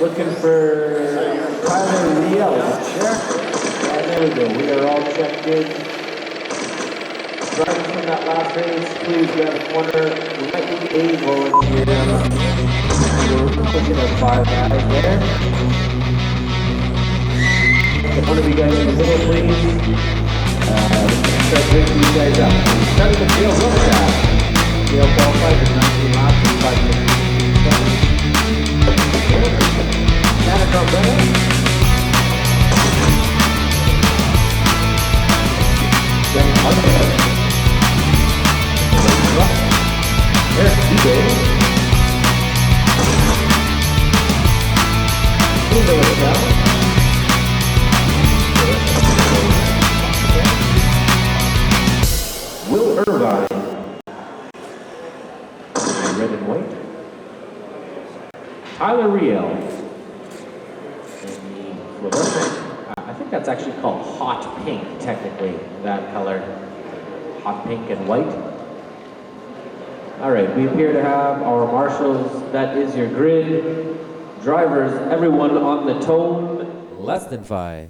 looking for Tyler Riel. Sure. There we go. We are all checked in. Driving from that last race, please grab a corner. We might need a volunteer. We're looking at 5 guys there. Get one of you guys in the middle, please. Start breaking you guys up. Starting the field, look at that. Field qualified with 19 laps and 5 minutes. Santa Cruz. Will Irvine, red and white. Tyler Riel, I think that's actually called hot pink, technically, that color. Hot pink and white. All right, we appear to have our marshals. That is your grid. Drivers, everyone on the tone. Less than 5.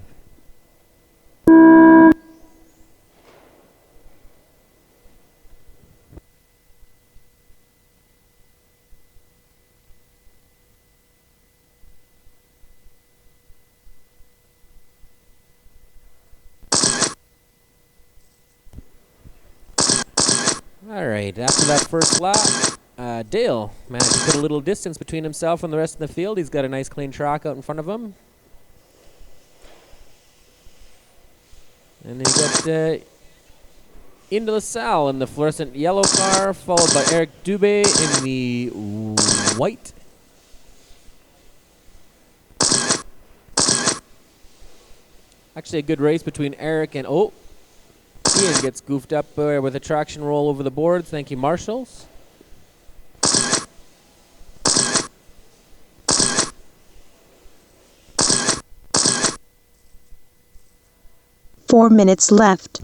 All right, after that first lap, Dale managed to put a little distance between himself and the rest of the field. He's got a nice clean track out in front of him. And he got into LaSalle in the fluorescent yellow car, followed by Eric Dubé in the white. Actually a good race between Eric and Ian gets goofed up with a traction roll over the boards. Thank you, marshals. Four minutes left.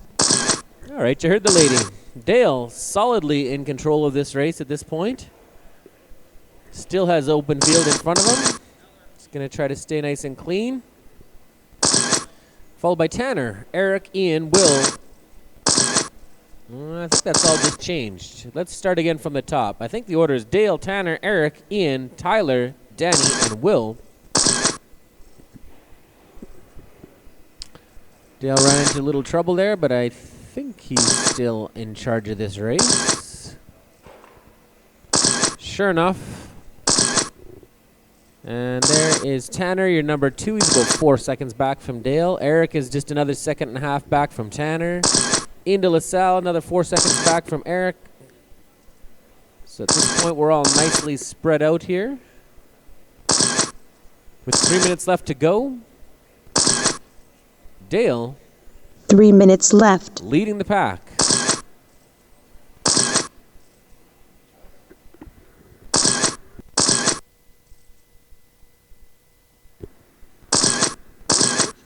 All right, you heard the lady. Dale solidly in control of this race at this point. Still has open field in front of him. He's going to try to stay nice and clean. Followed by Tanner, Eric, Ian, Will. I think that's all just changed. Let's start again from the top. I think the order is Dale, Tanner, Eric, Ian, Tyler, Danny, and Will. Dale ran into a little trouble there, but I think he's still in charge of this race. Sure enough. And there is Tanner, your number 2. He's about 4 seconds back from Dale. Eric is just another 1.5 seconds back from Tanner. Into LaSalle, another 4 seconds back from Eric. So at this point, we're all nicely spread out here. With 3 minutes left to go. Dale. 3 minutes left. Leading the pack.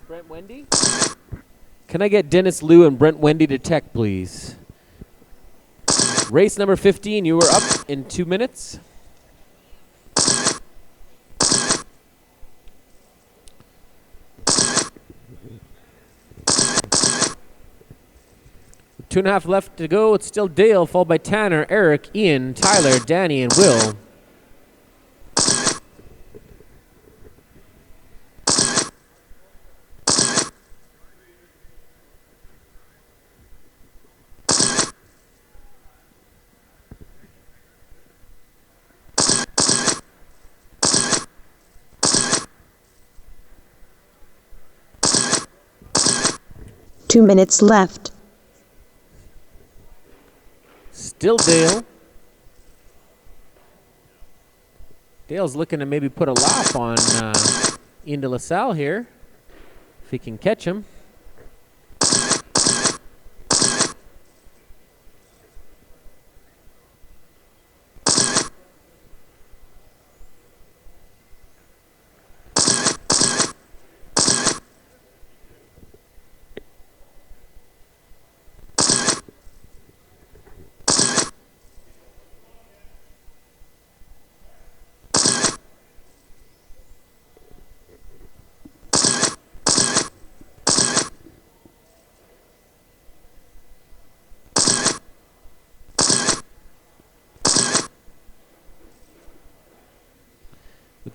Brent Wendy? Can I get Dennis Liu and Brent Wendy to tech, please? Race number 15, you were up in 2 minutes. With 2.5 left to go, it's still Dale, followed by Tanner, Eric, Ian, Tyler, Danny, and Will. Two minutes left. Still Dale. Dale's looking to maybe put a lap on into LaSalle here, if he can catch him.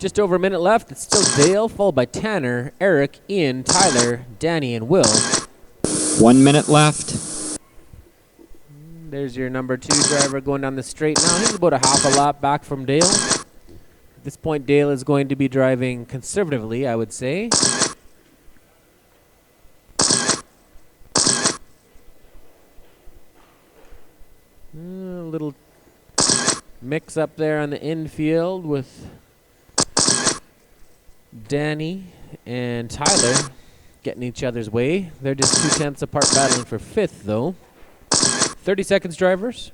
Just over a minute left. It's still Dale, followed by Tanner, Eric, Ian, Tyler, Danny, and Will. 1 minute left. There's your number 2 driver going down the straight now. He's about a half a lap back from Dale. At this point, Dale is going to be driving conservatively, I would say. A little mix up there on the infield with Danny and Tyler getting each other's way. They're just 2/10 apart battling for 5th, though. 30 seconds, drivers.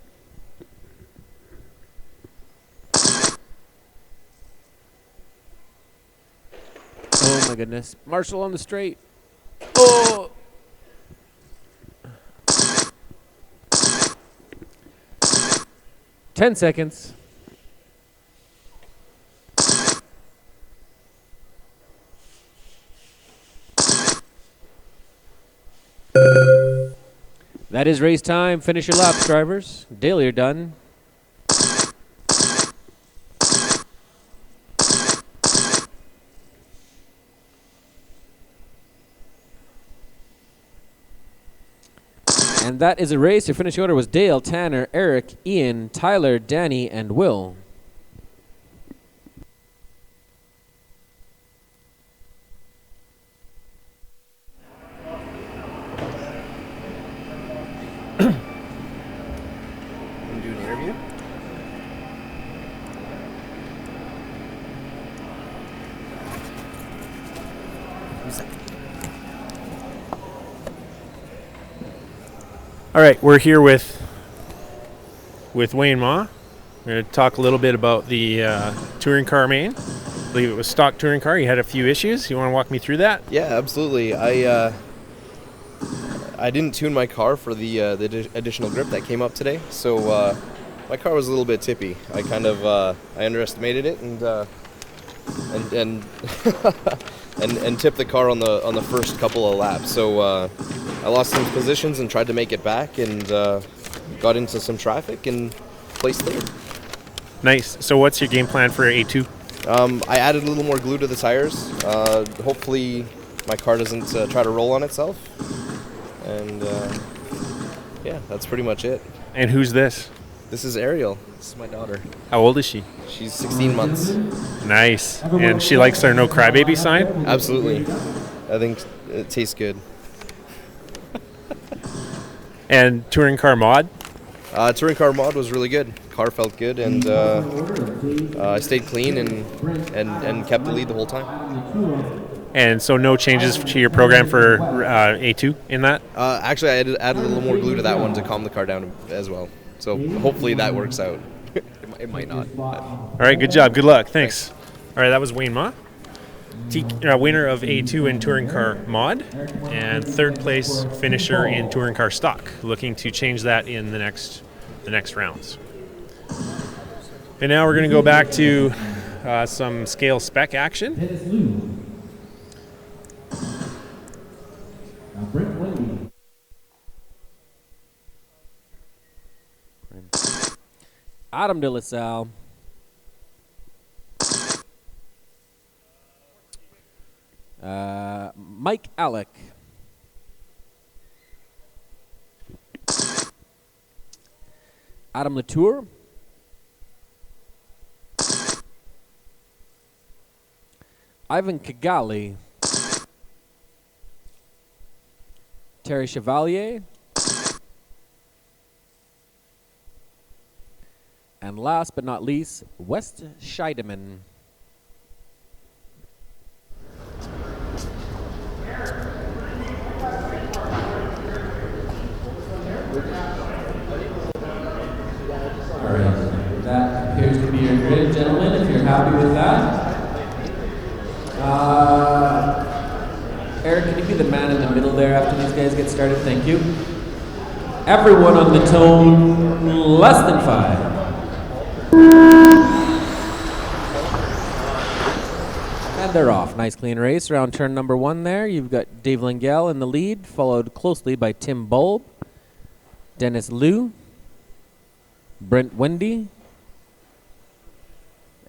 Oh, my goodness. Marshall on the straight. Oh! Ten seconds. That is race time. Finish your laps, drivers. Dale, you're done. And that is a race. Your finishing order was Dale, Tanner, Eric, Ian, Tyler, Danny, and Will. Do an interview? All right, we're here with Wayne Ma. We're going to talk a little bit about the touring car main. I believe it was stock touring car. You had a few issues. You want to walk me through that? Yeah, absolutely. I didn't tune my car for the additional grip that came up today, so my car was a little bit tippy. I kind of I underestimated it and and tipped the car on the first couple of laps. So I lost some positions and tried to make it back and got into some traffic and placed third. Nice. So what's your game plan for A2? I added a little more glue to the tires. Hopefully my car doesn't try to roll on itself. And yeah, that's pretty much it. And who's this? This is Ariel. This is my daughter. How old is she? She's 16 months. Nice. And she likes our no crybaby sign? Absolutely. I think it tastes good. And touring car mod? Touring car mod was really good. Car felt good, and I stayed clean and kept the lead the whole time. And so no changes to your program for A2 in that? Actually, I added a little more glue to that one to calm the car down as well. So hopefully that works out. It might not. But. All right, good job. Good luck. Thanks. All right, that was Wayne Ma, winner of A2 in touring car mod, and third place finisher in touring car stock. Looking to change that in the next rounds. And now we're going to go back to some scale spec action. Adam de La Salle. Mike Alec. Adam Latour. Ivan Kigali. Terry Chevalier. And last but not least, West Scheidemann. All right, that appears to be your grid, gentlemen, if you're happy with that. Eric, can you be the man in the middle there after these guys get started? Thank you. Everyone on the tone, less than 5. And they're off. Nice clean race. Around turn number 1 there, you've got Dave Lingell in the lead, followed closely by Tim Bulb, Dennis Liu, Brent Wendy,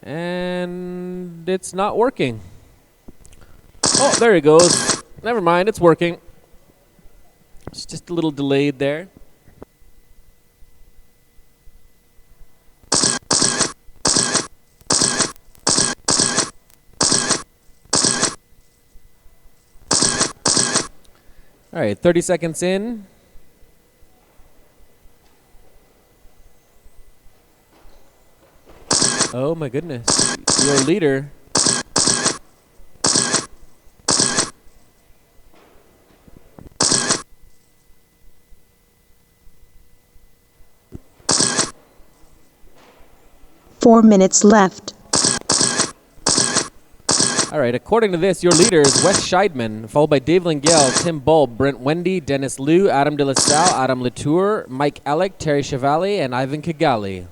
And it's not working. Oh, there he goes. Never mind, it's working. It's just a little delayed there. All right, 30 seconds in. Oh my goodness. Your leader. Four minutes left. All right, according to this, your leader is Wes Scheidman, followed by Dave Lingell, Tim Bulb, Brent Wendy, Dennis Liu, Adam De La Salle, Adam Latour, Mike Alec, Terry Chevalier, and Ivan Kigali.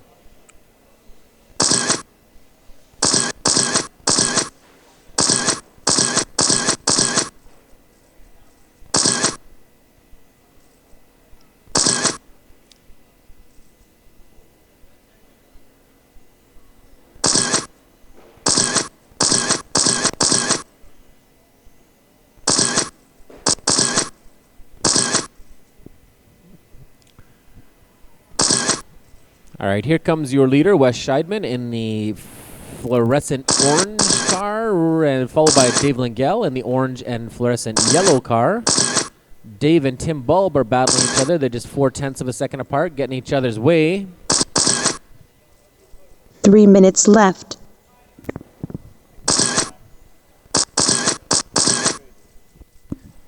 All right, here comes your leader, Wes Scheidman, in the fluorescent orange car, and followed by Dave Lingell in the orange and fluorescent yellow car. Dave and Tim Bulb are battling each other. They're just 0.4 of a second apart, getting each other's way. 3 minutes left.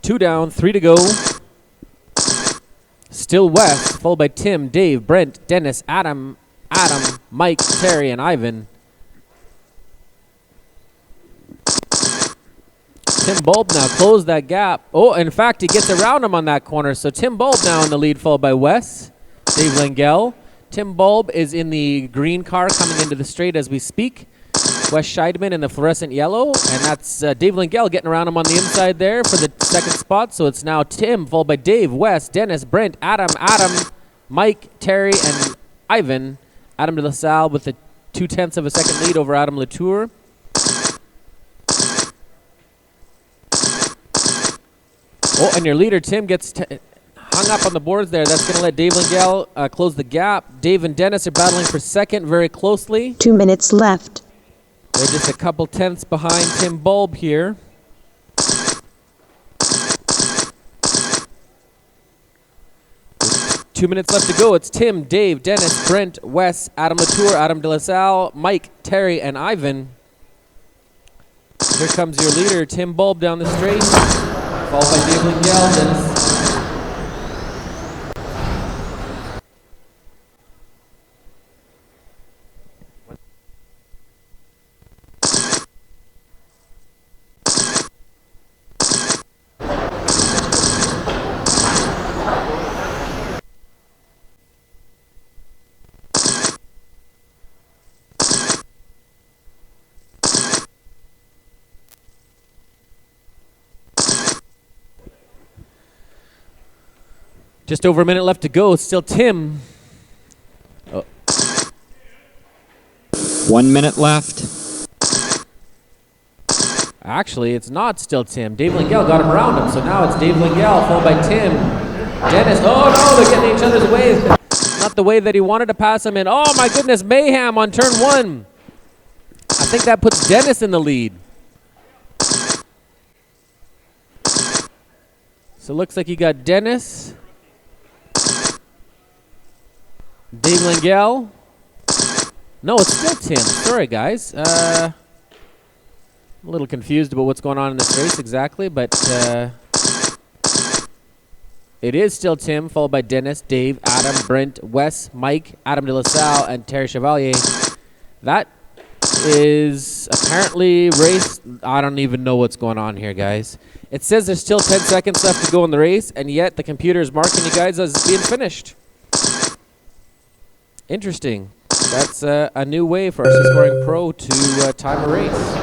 Two down, 3 to go. Still Wes, followed by Tim, Dave, Brent, Dennis, Adam, Mike, Terry, and Ivan. Tim Bulb now closed that gap. Oh, in fact, he gets around him on that corner. So Tim Bulb now in the lead, followed by Wes, Dave Lingell. Tim Bulb is in the green car coming into the straight as we speak. Wes Scheidman in the fluorescent yellow, and that's Dave Lingell getting around him on the inside there for the second spot. So it's now Tim, followed by Dave, Wes, Dennis, Brent, Adam, Mike, Terry, and Ivan. Adam De La Salle with a 0.2 of a second lead over Adam Latour. Oh, and your leader, Tim, gets hung up on the boards there. That's going to let Dave Lingell close the gap. Dave and Dennis are battling for second very closely. 2 minutes left. They're just a couple tenths behind Tim Bulb here. With 2 minutes left to go. It's Tim, Dave, Dennis, Brent, Wes, Adam Latour, Adam De La Salle, Mike, Terry, and Ivan. Here comes your leader, Tim Bulb, down the straight. Followed by Dave Lingell, Dennis. Just over a minute left to go. Still Tim. Oh. 1 minute left. Actually, it's not still Tim. Dave Lingell got him around him, so now it's Dave Lingell followed by Tim. Dennis. Oh no, they're getting each other's way. Not the way that he wanted to pass him in. Oh my goodness, mayhem on turn 1. I think that puts Dennis in the lead. So it looks like you got Dennis, Dave Lingell. No, it's still Tim. Sorry, guys. I'm a little confused about what's going on in this race exactly, but it is still Tim, followed by Dennis, Dave, Adam, Brent, Wes, Mike, Adam De La Salle, and Terry Chevalier. That is apparently race. I don't even know what's going on here, guys. It says there's still 10 seconds left to go in the race, and yet the computer is marking you guys as being finished. Interesting. That's a new way for our Scoring Pro to time a race,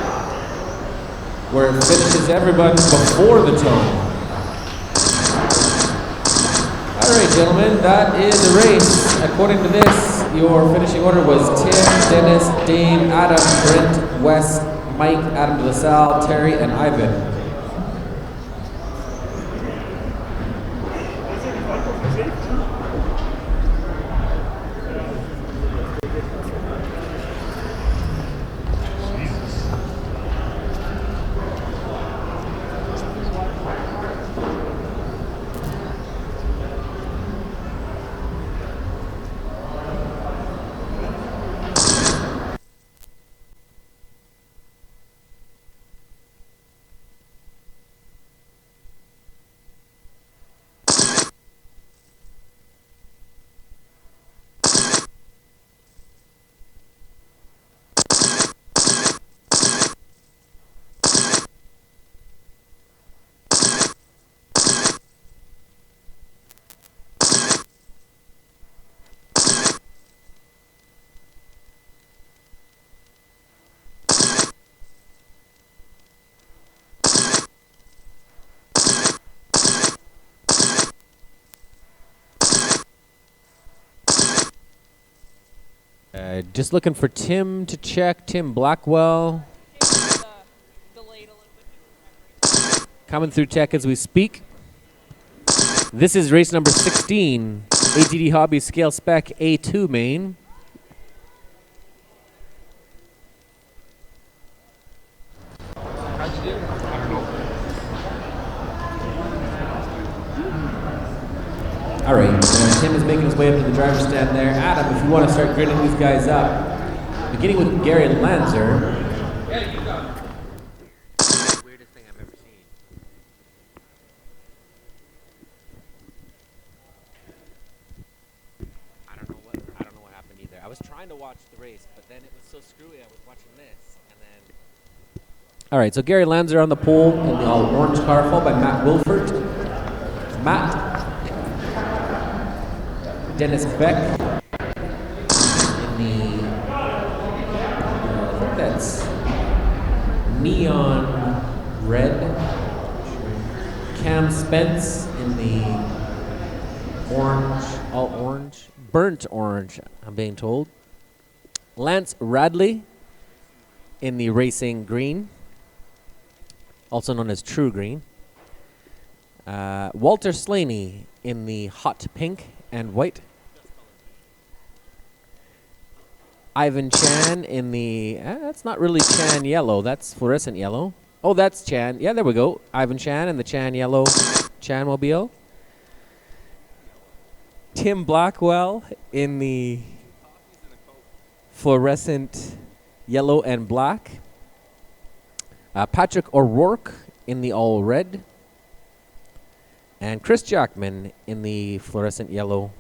where it finishes everybody before the tone. All right, gentlemen, that is the race. According to this, your finishing order was Tim, Dennis, Dave, Adam, Brent, Wes, Mike, Adam de La Salle, Terry, and Ivan. Just looking for Tim to check. Tim Blackwell. Coming through check as we speak. This is race number 16. AGD Hobby Scale Spec A2 main. All right, Tim is making his way up to the driver's stand there. Adam, if you want to start grading these guys up, beginning with Gary Lanzer. Yeah, you go. Weirdest thing I've ever seen. I don't know what happened either. I was trying to watch the race, but then it was so screwy. I was watching this, and then. All right, so Gary Lanzer on the pole in the all-orange car, followed by Matt Wilford. Matt. Dennis Beck in the, I think that's neon red. Cam Spence in the orange, all orange, burnt orange, I'm being told. Lance Radley in the racing green, also known as true green. Walter Slaney in the hot pink and white. Ivan Chan in the, that's not really Chan yellow, that's fluorescent yellow. Oh, that's Chan, yeah, there we go. Ivan Chan in the Chan yellow Chanmobile. Tim Blackwell in the fluorescent yellow and black. Patrick O'Rourke in the all red. And Chris Jackman in the fluorescent yellow.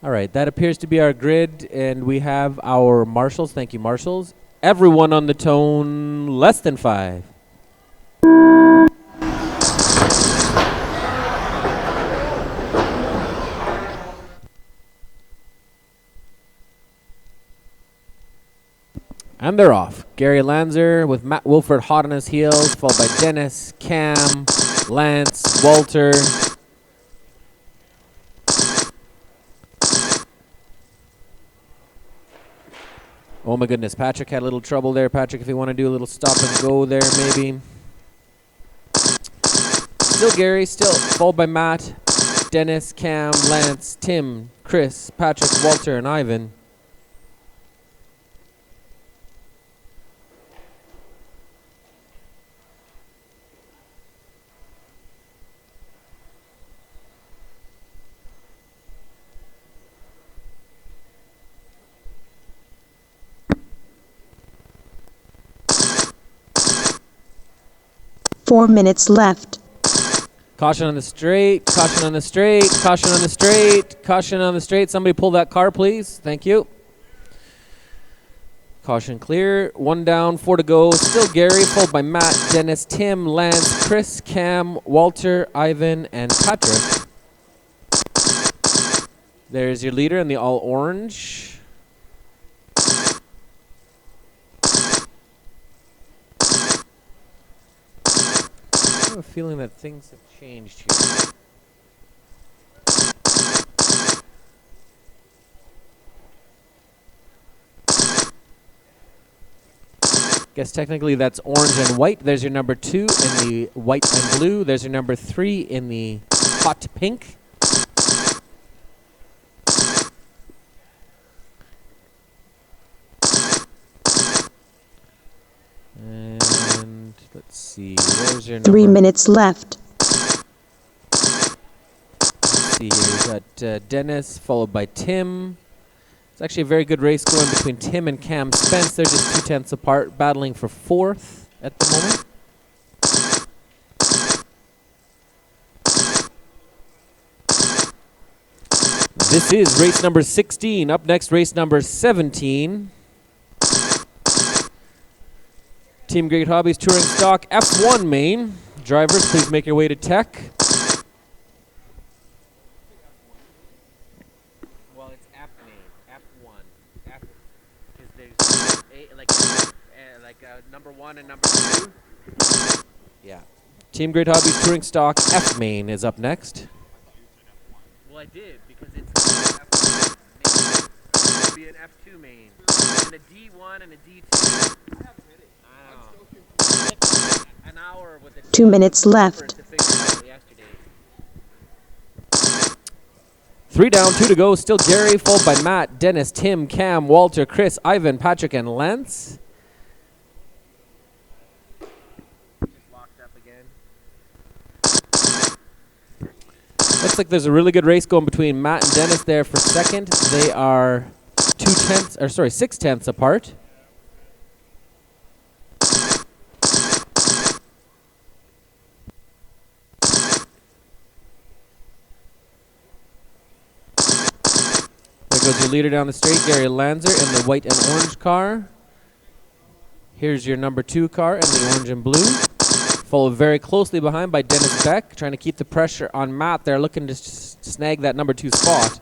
All right, that appears to be our grid, and we have our marshals. Thank you, marshals. Everyone on the tone, less than 5. And they're off. Gary Lanzer with Matt Wilford hot on his heels, followed by Dennis, Cam, Lance, Walter. Oh my goodness, Patrick had a little trouble there. Patrick, if you want to do a little stop and go there, maybe. Still Gary, still followed by Matt, Dennis, Cam, Lance, Tim, Chris, Patrick, Walter, and Ivan. Four minutes left. Caution on the straight, caution on the straight, caution on the straight, caution on the straight. Somebody pull that car, please. Thank you. Caution clear. 1 down, 4 to go. Still Gary, followed by Matt, Dennis, Tim, Lance, Chris, Cam, Walter, Ivan, and Patrick. There's your leader in the all orange. I have a feeling that things have changed here. Guess technically that's orange and white. There's your number 2 in the white and blue. There's your number 3 in the hot pink. And let's see, where's your number? 3 minutes left. Let's see here, we got Dennis followed by Tim. It's actually a very good race going between Tim and Cam Spence. They're just 2/10 apart, battling for 4th at the moment. This is race number 16. Up next, race number 17. Team Great Hobbies Touring Stock F1 main. Drivers, please make your way to tech. Well, it's F main, F1. F is there's number 1 and number 2. Yeah. Team Great Hobbies Touring Stock F main is up next. Well, I did because it's F1 main. It would be an F2 main and a D1 and a D2. An hour with the 2 minutes left. to figure it out yesterday. 3 down, 2 to go. Still Gary, followed by Matt, Dennis, Tim, Cam, Walter, Chris, Ivan, Patrick, and Lance. Just locked up again. Looks like there's a really good race going between Matt and Dennis there for second. They are 6/10 apart. There goes your leader down the straight, Gary Lanzer in the white and orange car. Here's your number 2 car in the orange and blue. Followed very closely behind by Dennis Beck, trying to keep the pressure on Matt there, looking to snag that number 2 spot.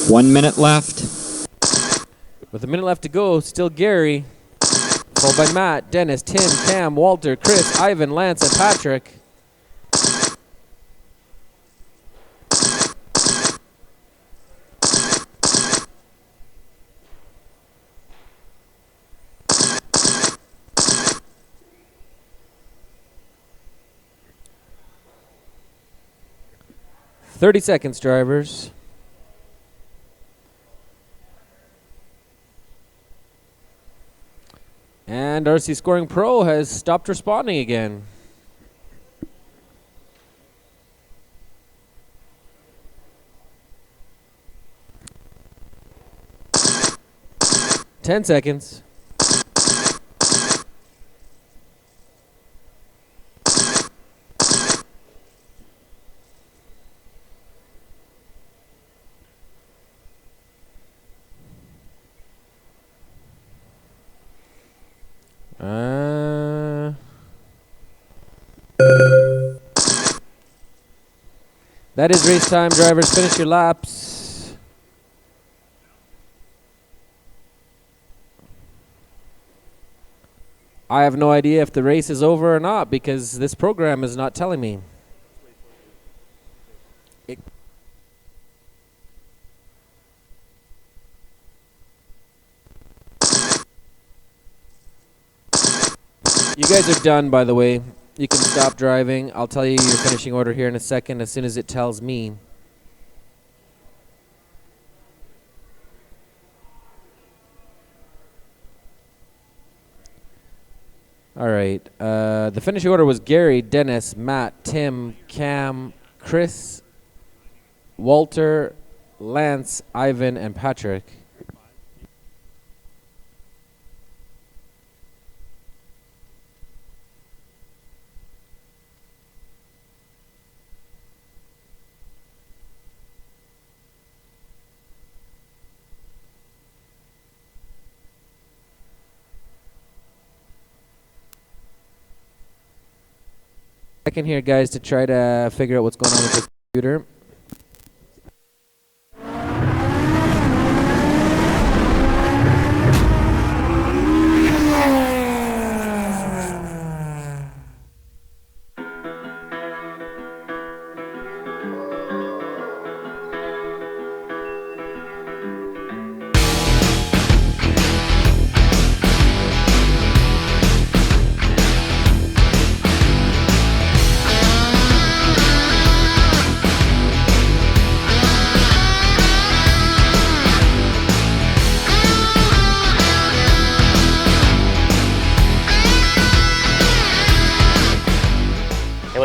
One minute left. With a minute left to go, still Gary. Followed by Matt, Dennis, Tim, Cam, Walter, Chris, Ivan, Lance, and Patrick. "30 seconds, drivers." And RC Scoring Pro has stopped responding again. "10 seconds." That is race time, drivers. Finish your laps. I have no idea if the race is over or not because this program is not telling me. You guys are done, by the way. You can stop driving. I'll tell you your finishing order here in a second as soon as it tells me. All right. The finishing order was Gary, Dennis, Matt, Tim, Cam, Chris, Walter, Lance, Ivan, and Patrick. Second here, guys, to try to figure out what's going on with this computer.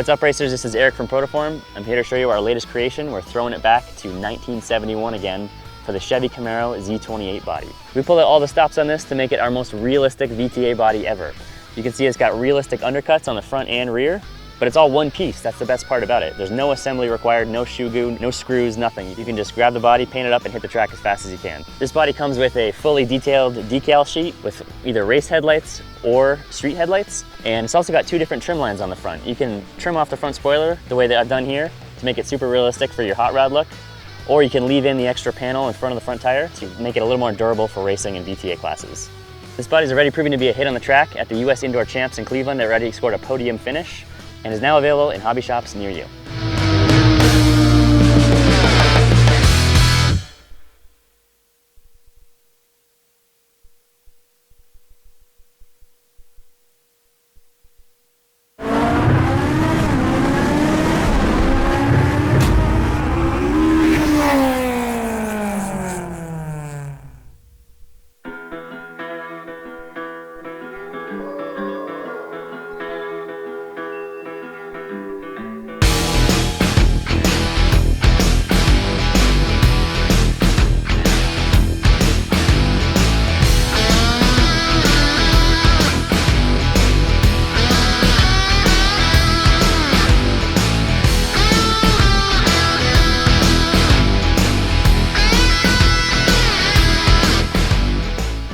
Hey, what's up racers? This is Eric from PROTOform. I'm here to show you our latest creation. We're throwing it back to 1971 again for the Chevy Camaro Z28 body. We pulled out all the stops on this to make it our most realistic VTA body ever. You can see it's got realistic undercuts on the front and rear, but it's all one piece. That's the best part about it. There's no assembly required, no shoe glue, no screws, nothing. You can just grab the body, paint it up, and hit the track as fast as you can. This body comes with a fully detailed decal sheet with either race headlights or street headlights, and it's also got two different trim lines on the front. You can trim off the front spoiler the way that I've done here to make it super realistic for your hot rod look, or you can leave in the extra panel in front of the front tire to make it a little more durable for racing and VTA classes. This body's already proven to be a hit on the track at the US Indoor Champs in Cleveland. It already scored a podium finish and is now available in hobby shops near you.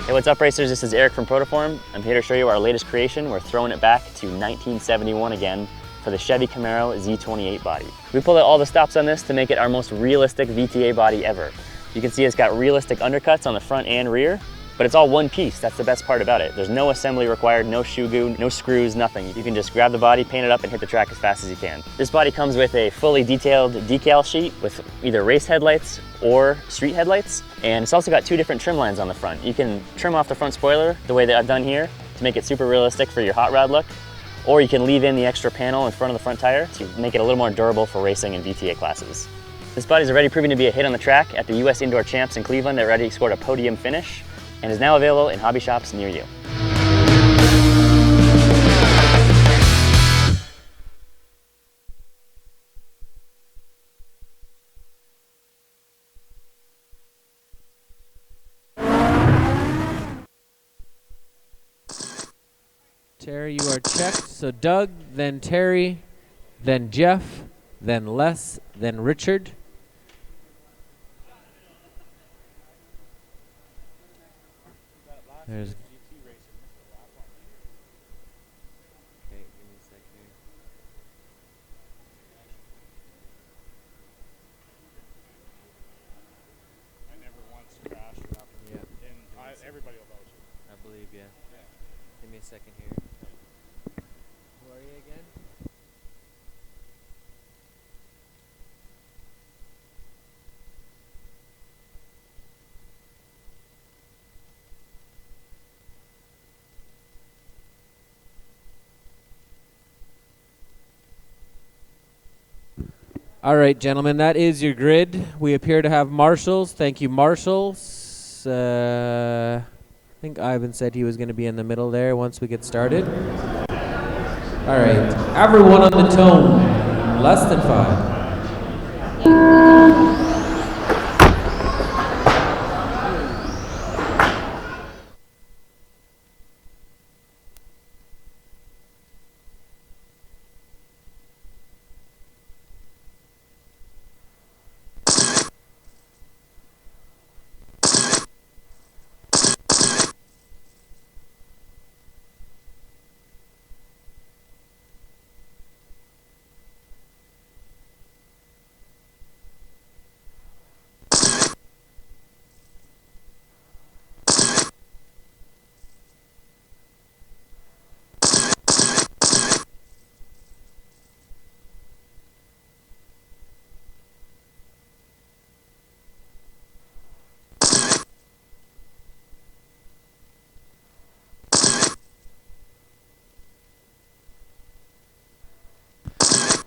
Hey, what's up racers? This is Eric from PROTOform. I'm here to show you our latest creation. We're throwing it back to 1971 again for the Chevy Camaro Z28 body. We pulled out all the stops on this to make it our most realistic VTA body ever. You can see it's got realistic undercuts on the front and rear, but it's all one piece. That's the best part about it. There's no assembly required, no shoe glue, no screws, nothing. You can just grab the body, paint it up, and hit the track as fast as you can. This body comes with a fully detailed decal sheet with either race headlights or street headlights, and it's also got two different trim lines on the front. You can trim off the front spoiler the way that I've done here to make it super realistic for your hot rod look, or you can leave in the extra panel in front of the front tire to make it a little more durable for racing and VTA classes. This body's already proven to be a hit on the track at the US Indoor Champs in Cleveland. It already scored a podium finish and is now available in hobby shops near you. Terry, you are checked. So Doug, then Terry, then Jeff, then Les, then Richard. There's Everybody will vouch. I believe, yeah. Give me a second here. Who are you again? All right, gentlemen, that is your grid. We appear to have marshals. Thank you, marshals. I think Ivan said he was going to be in the middle there once we get started. All right, everyone on the tone, less than 5.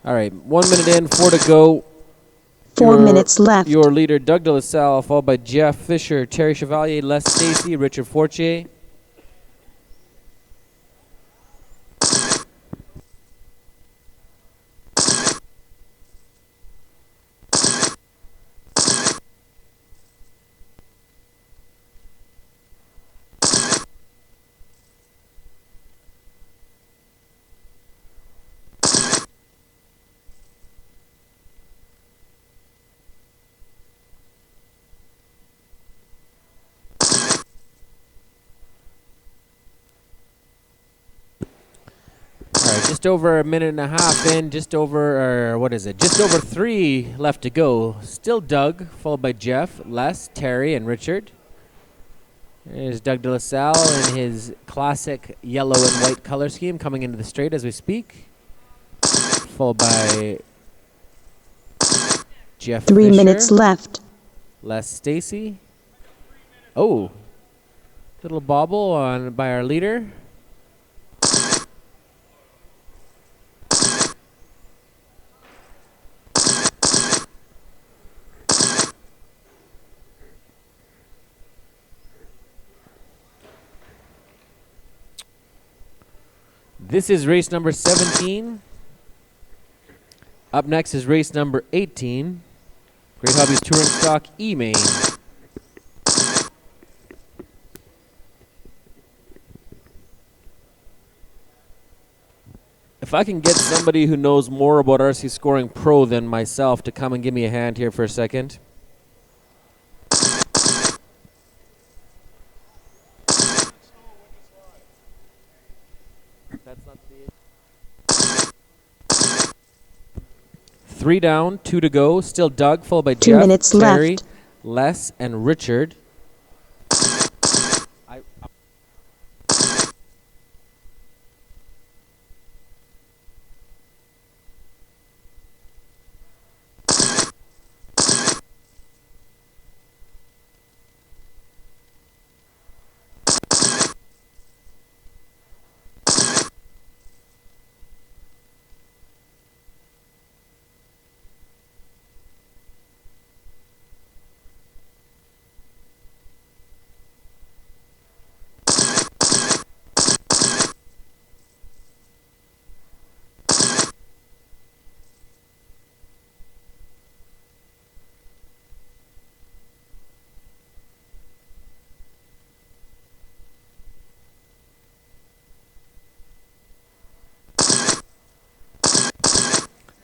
All right, 1 minute in, 4 to go. 4 minutes left. Your leader, Doug De La Salle, followed by Jeff Fisher, Terry Chevalier, Les Stacy, Richard Fortier. just over a minute and a half in, just over 3 left to go. Still Doug, followed by Jeff, Les, Terry, and Richard. There's Doug de La Salle in his classic yellow and white color scheme coming into the straight as we speak. Followed by Jeff 3 Fisher, minutes left. Les Stacy. Oh, little bobble on by our leader. This is race number 17. Up next is race number 18. Great Hobbies Touring Stock E-Main. If I can get somebody who knows more about RC Scoring Pro than myself to come and give me a hand here for a second. That's not the 3 down, 2 to go. Still Doug, followed by 2 Jeff, minutes Terry, left. Les, and Richard.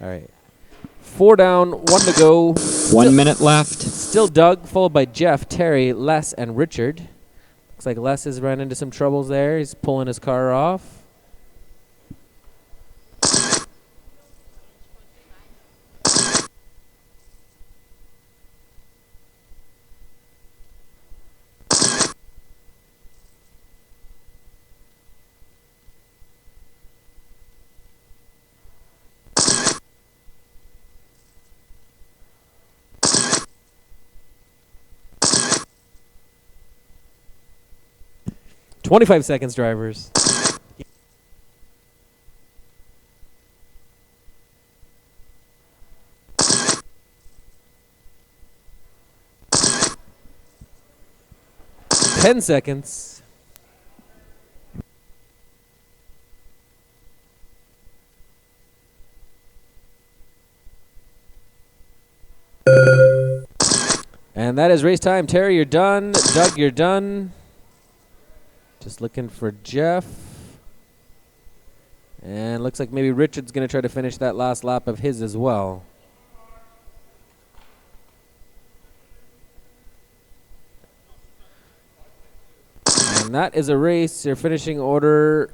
All right. 4 down, 1 to go. 1 minute left. Still Doug, followed by Jeff, Terry, Les, and Richard. Looks like Les has run into some troubles there. He's pulling his car off. "25 seconds, drivers." "10 seconds." And that is race time. Terry, you're done. Doug, you're done. Just looking for Jeff. And looks like maybe Richard's going to try to finish that last lap of his as well. And that is a race. Your finishing order: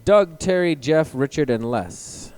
Doug, Terry, Jeff, Richard, and Les.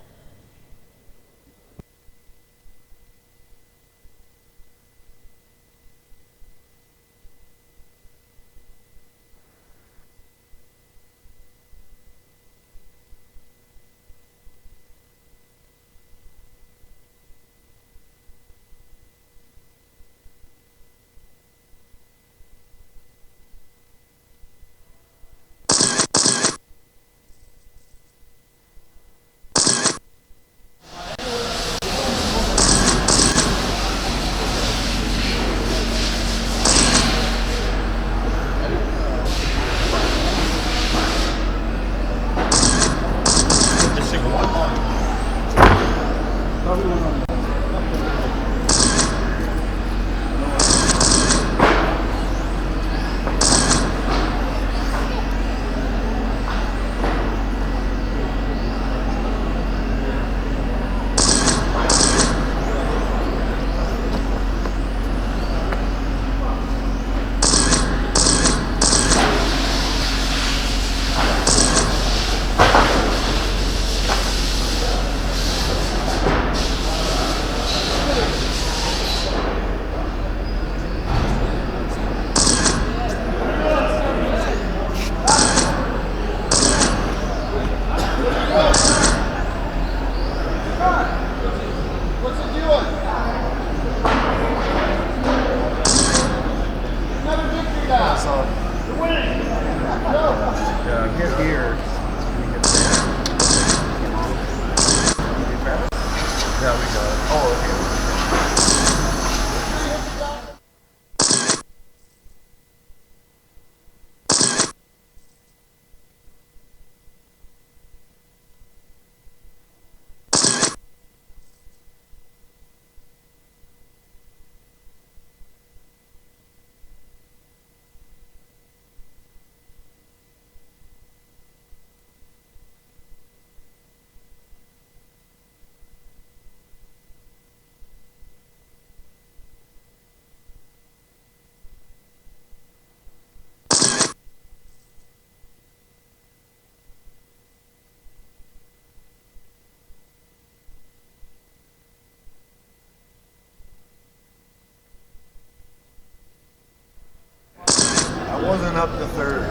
wasn't up to third.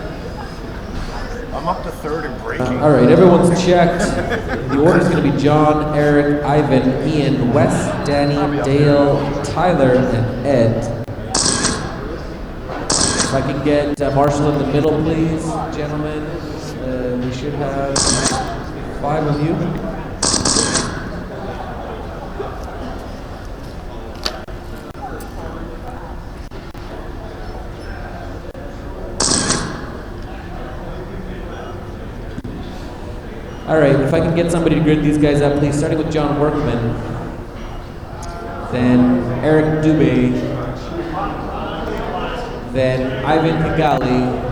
I'm up to third and breaking. All right, everyone's checked. The order's going to be John, Eric, Ivan, Ian, Wes, Danny, Dale, Tyler, and Ed. If I can get Marshall in the middle, please, gentlemen. We should have 5 of you. All right, if I can get somebody to grid these guys up, please, starting with John Workman, then Eric Dubé, then Ivan Pigali,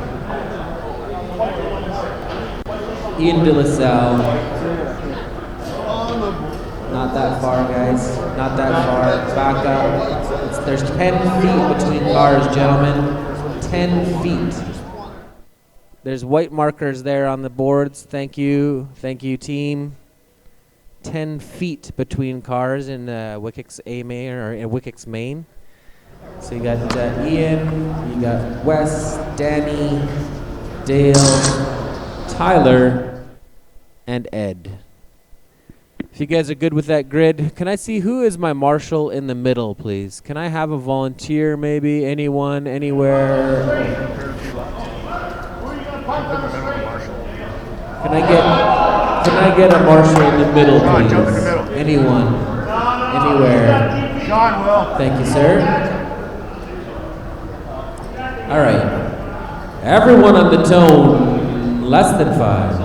Ian De La Salle. Not that far, guys. Not that far. Back up. There's 10 feet between cars, gentlemen. 10 feet. There's white markers there on the boards. Thank you. Thank you, team. 10 feet between cars in WCICS A main or in WCICS main. So you got Ian, you got Wes, Danny, Dale, Tyler, and Ed. If you guys are good with that grid, can I see who is my marshal in the middle, please? Can I have a volunteer, maybe? Anyone, anywhere? Can I get a marshal in the middle, please? Jump in the middle. Anyone, anywhere? John will. Thank you, sir. All right. Everyone on the tone, less than 5.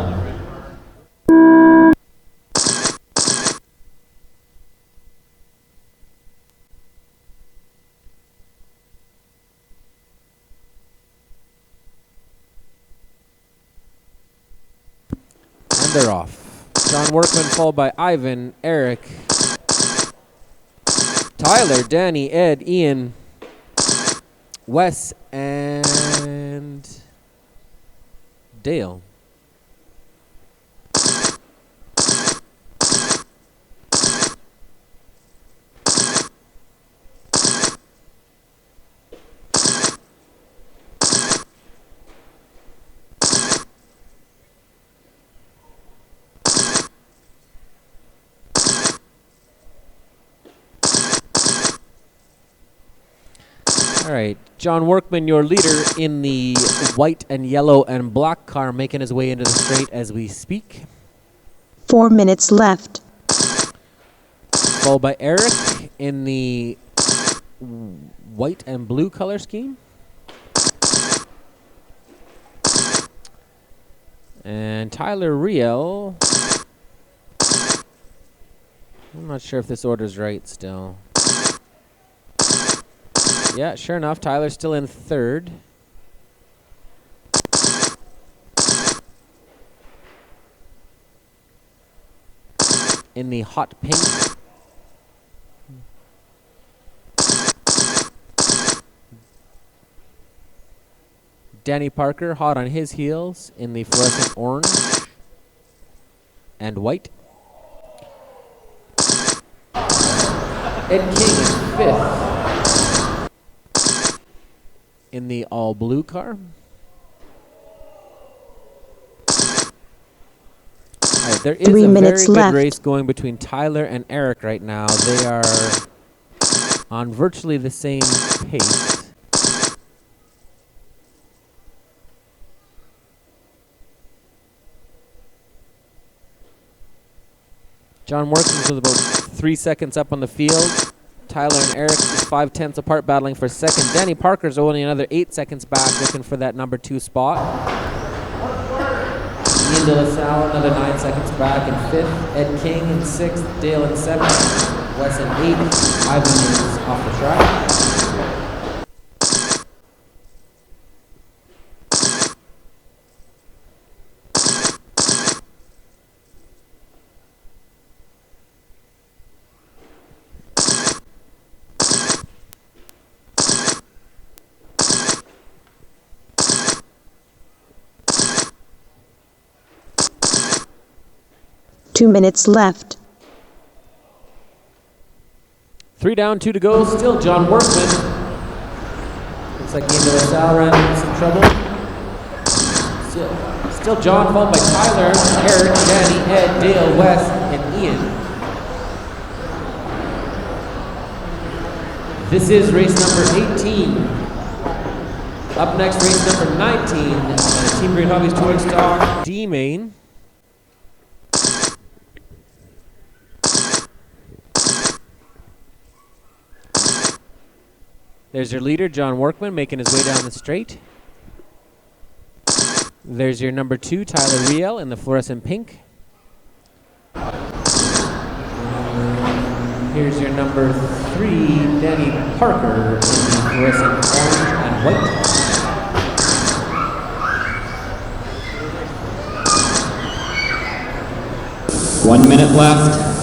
And they're off. John Workman followed by Ivan, Eric, Tyler, Danny, Ed, Ian, Wes, and Dale. All right, John Workman, your leader in the white and yellow and black car, making his way into the straight as we speak. 4 minutes left. Followed by Eric in the white and blue color scheme. And Tyler Riel. I'm not sure if this order's right still. Yeah, sure enough, Tyler's still in third. In the hot pink. Danny Parker, hot on his heels, in the fluorescent orange and white. Ed King is fifth. In the all blue car. All right, there is 3 a minutes very good left. race going between Tyler and Eric right now. They are on virtually the same pace. John Workman's with about 3 seconds up on the field. Tyler and Eric is 5/10 apart, battling for second. Danny Parker's only another 8 seconds back, looking for that number 2 spot. Ian De La Salle, another 9 seconds back in 5th. Ed King in 6th. Dale in 7th. Wes in 8th. Ivan is off the track. Two minutes left. 3 down, 2 to go. Still John Workman. Looks like Ian De La Salle ran into some trouble. Still John, followed by Tyler, Eric, Danny, Ed, Dale, Wes, and Ian. This is race number 18. Up next, race number 19. Team Great Hobbies Touring Stock D main. There's your leader, John Workman, making his way down the straight. There's your number 2, Tyler Riel, in the fluorescent pink. Here's your number 3, Danny Parker, in the fluorescent orange and white. One minute left.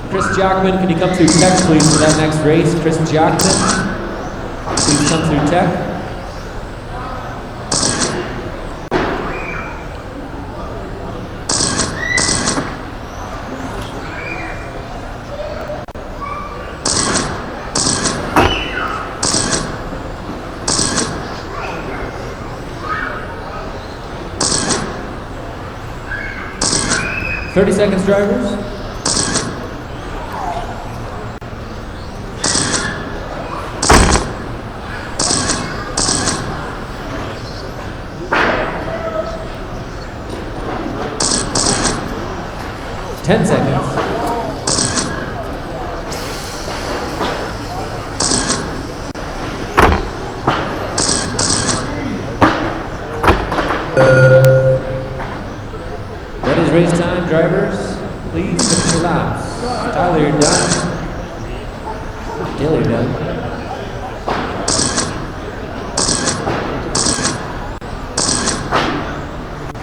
Chris Jackman, can you come through tech, please, for that next race? Chris Jackman, please come through tech. Seconds, drivers. Ten seconds. That is race time, drivers. Please finish your laps. Tyler, you're done. Dale, you're done.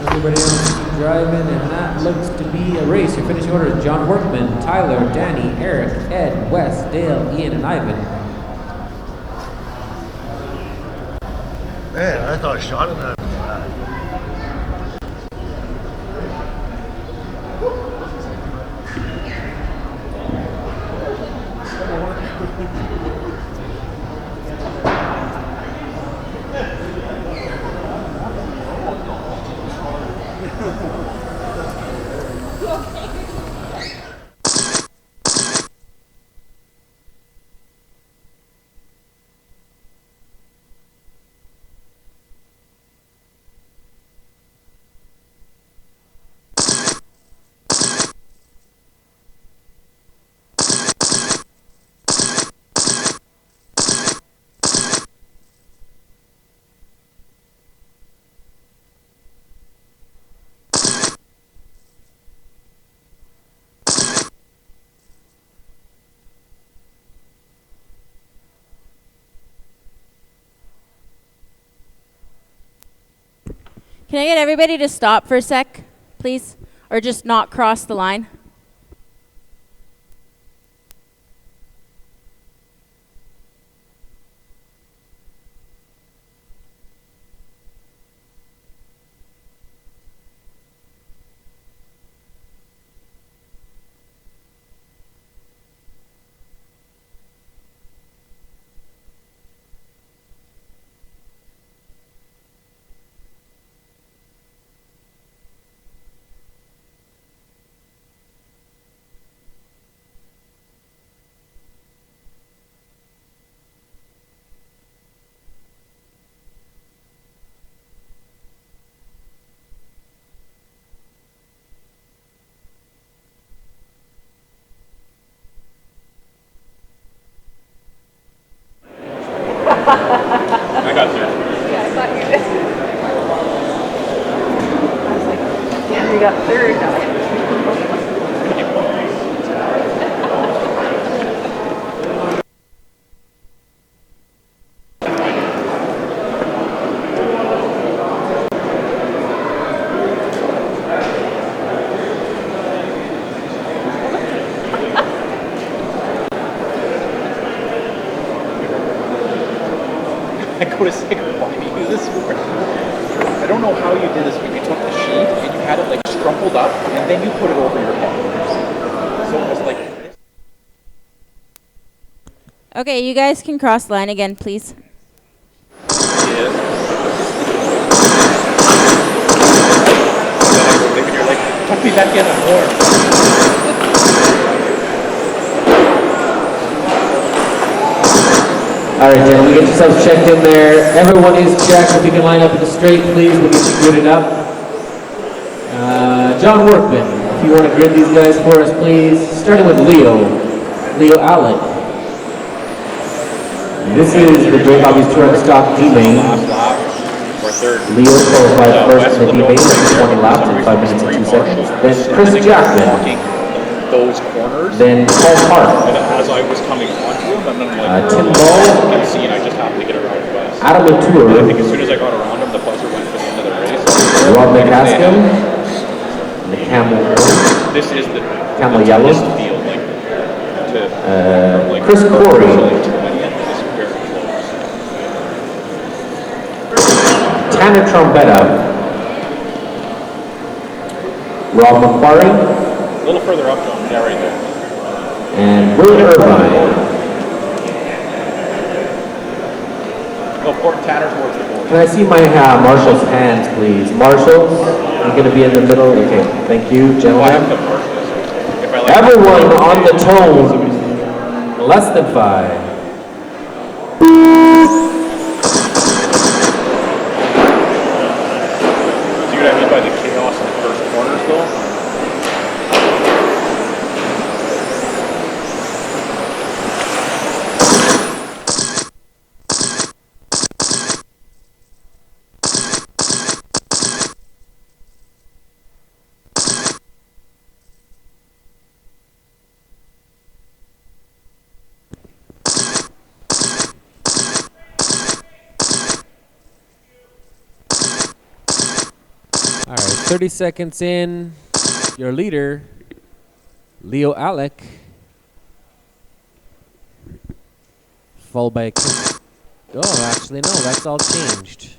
Everybody else keep driving, and that looks to be a race. Your finishing order is John Workman, Tyler, Danny, Eric, Ed, Wes, Dale, Ian, and Ivan. Man, I thought I shot him that. Can I get everybody to stop for a sec, please? Or just not cross the line? I got third. Yeah, I thought you did. I was like, yeah, you got third. I go to say, why do you do this for? I don't know how you did this, but you took the sheet and you had it like crumpled up and then you put it over your head. So it was like this. Okay, you guys can cross the line again, please. Yeah. And you're like, tuck me back in and more. All right, gentlemen, get yourselves checked in there. Everyone is checked. If you can line up in the straight, please, we'll get you gridded up. John Workman, if you want to grid these guys for us, please. Starting with Leo Allen. This is the Great Hobbies Touring Stock D-Main. Leo qualified first in the D-Main with 20 laps in 5 minutes and 2 seconds. Then Chris Jackman. Those corners. Then Paul Park. And as I was coming onto him, and then like, Tim Ball. I can see, and I just happened to get around the bus. Adam Latour. I think as soon as I got around him, the buzzer went for the end of the race. Rob McCaskill. The Camel. This is the Camel Yellow. Field, like, to, Chris Corey. Tanner Trombetta. Rob McQuarrie. A little further up, John. Yeah, right there. And Will Irvine. Oh, Port Tanner's more to the board. Can I see my Marshall's hands, please? Marshall's, you're going to be in the middle. Okay, thank you, gentlemen. Everyone on the tone. Less than 5. See what I mean by the chaos in the first corners, though? All right, 30 seconds in. Your leader, Leo Alec, followed by oh, actually no, that's all changed.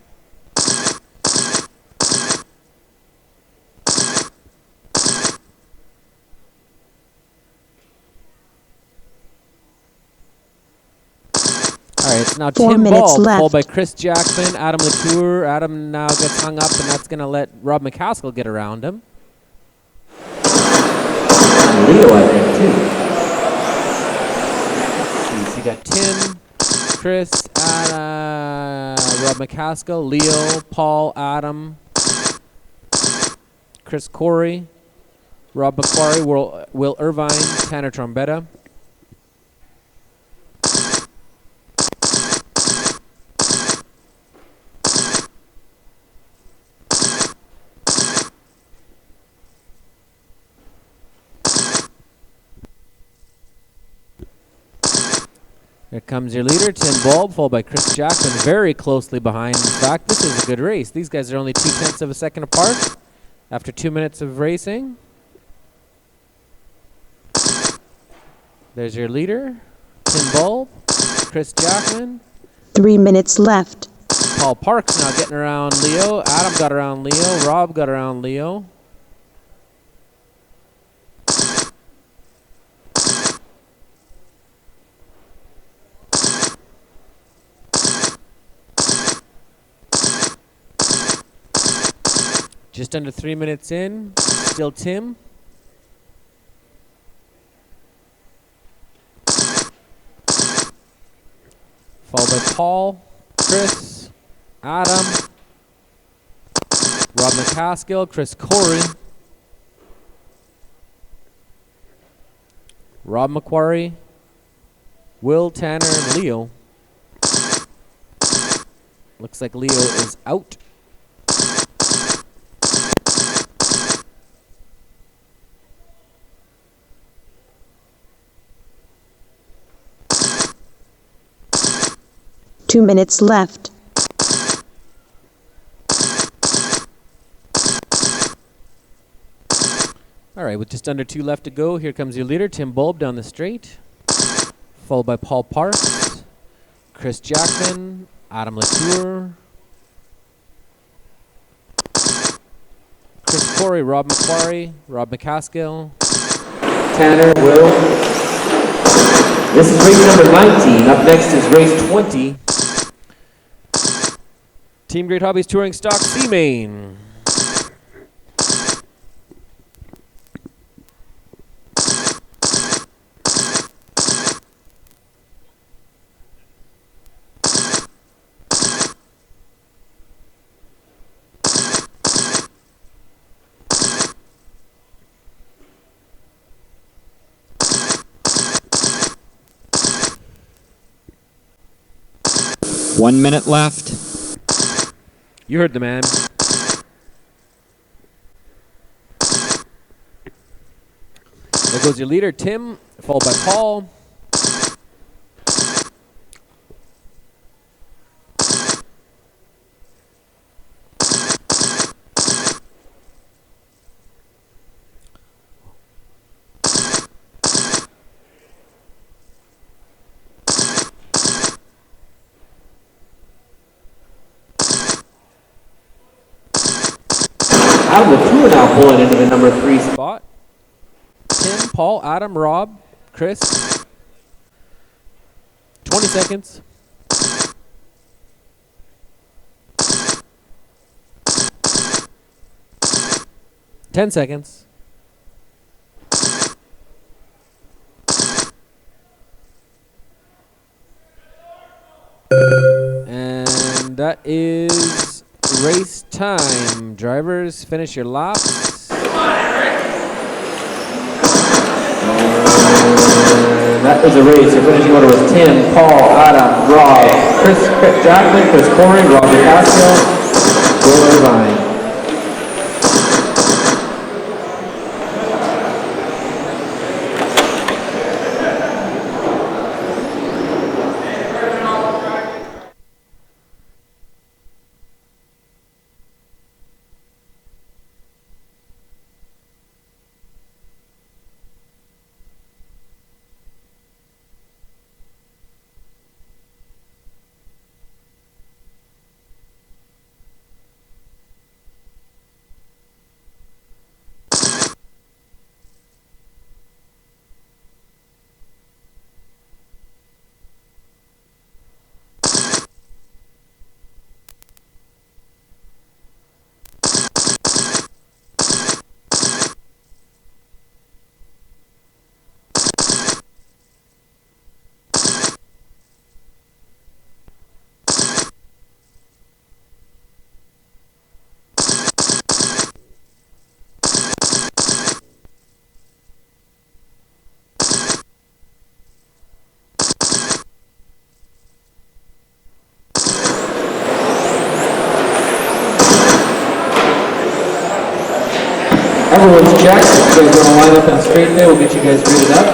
All right, it's now 4 Tim minutes Ball, left. followed by Chris Jackman, Adam Latour. Adam now gets hung up, and that's going to let Rob McCaskill get around him. Leo, I think, too. Jeez, you got Tim, Chris, Rob McCaskill, Leo, Paul, Adam, Chris Corey, Rob McQuarrie, Will Irvine, Tanner Trombetta. Here comes your leader, Tim Bulb, followed by Chris Jackman, very closely behind. In fact, this is a good race. These guys are only 0.2 of a second apart after 2 minutes of racing. There's your leader, Tim Bulb, Chris Jackman. 3 minutes left. Paul Park's now getting around Leo. Adam got around Leo. Rob got around Leo. Just under 3 minutes in, still Tim. Followed by Paul, Chris, Adam, Rob McCaskill, Chris Corey, Rob McQuarrie, Will, Tanner, and Leo. Looks like Leo is out. Two minutes left. All right, with just under 2 left to go, here comes your leader, Tim Bulb, down the straight, followed by Paul Parks, Chris Jackman, Adam Latour, Chris Corey, Rob McQuarrie, Rob McCaskill, Tanner, Will. This is race number 19. Up next is race 20. Team Great Hobbies Touring Stock C-Main. One minute left. You heard the man. There goes your leader, Tim, followed by Paul. Adam Latour now pulling into the number 3 spot. Tim, Paul, Adam, Rob, Chris. 20 seconds. Ten seconds. And that is race time. Drivers, finish your laps. That is a race. Your finishing order was Tim, Paul, Adam, Rob, Chris Jackman, Chris Corey, Rob DeCasio, Will Irvine. Everyone's checked. You guys want to line up in straight there? We'll get you guys greeted up.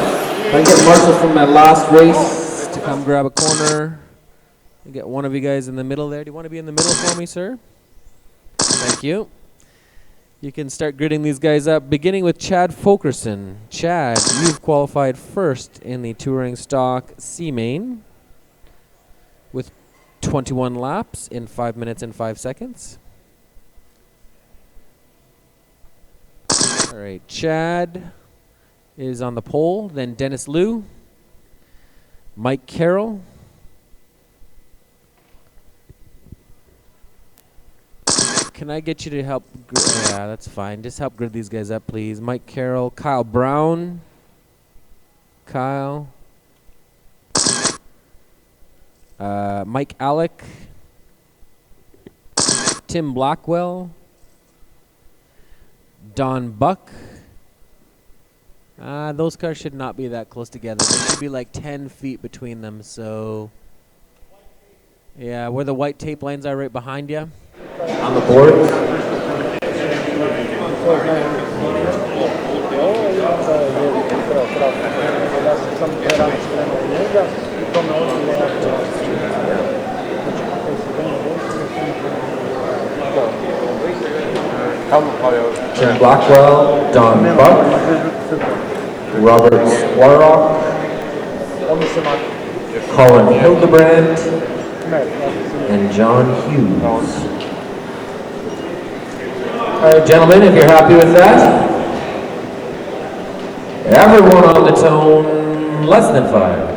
If I get Marshall from my last race to come grab a corner. I get one of you guys in the middle there. Do you want to be in the middle for me, sir? Thank you. You can start gridding these guys up, beginning with Chad Fulkerson. Chad, you've qualified first in the Touring Stock C-Main with 21 laps in 5 minutes and 5 seconds. All right, Chad is on the pole. Then Dennis Liu, Mike Carroll, can I get you to help? Yeah, that's fine. Just help grid these guys up, please. Mike Carroll, Kyle Brown, Kyle, Mike Alec, Tim Blackwell, Don Buck. Those cars should not be that close together. There should be like 10 feet between them, so Yeah, where the white tape lines are right behind you. On the board, Tim Blackwell, Don Buck, Robert Squarrock, Colin Hildebrand, and John Hughes. All right, gentlemen, if you're happy with that. Everyone on the tone, less than 5.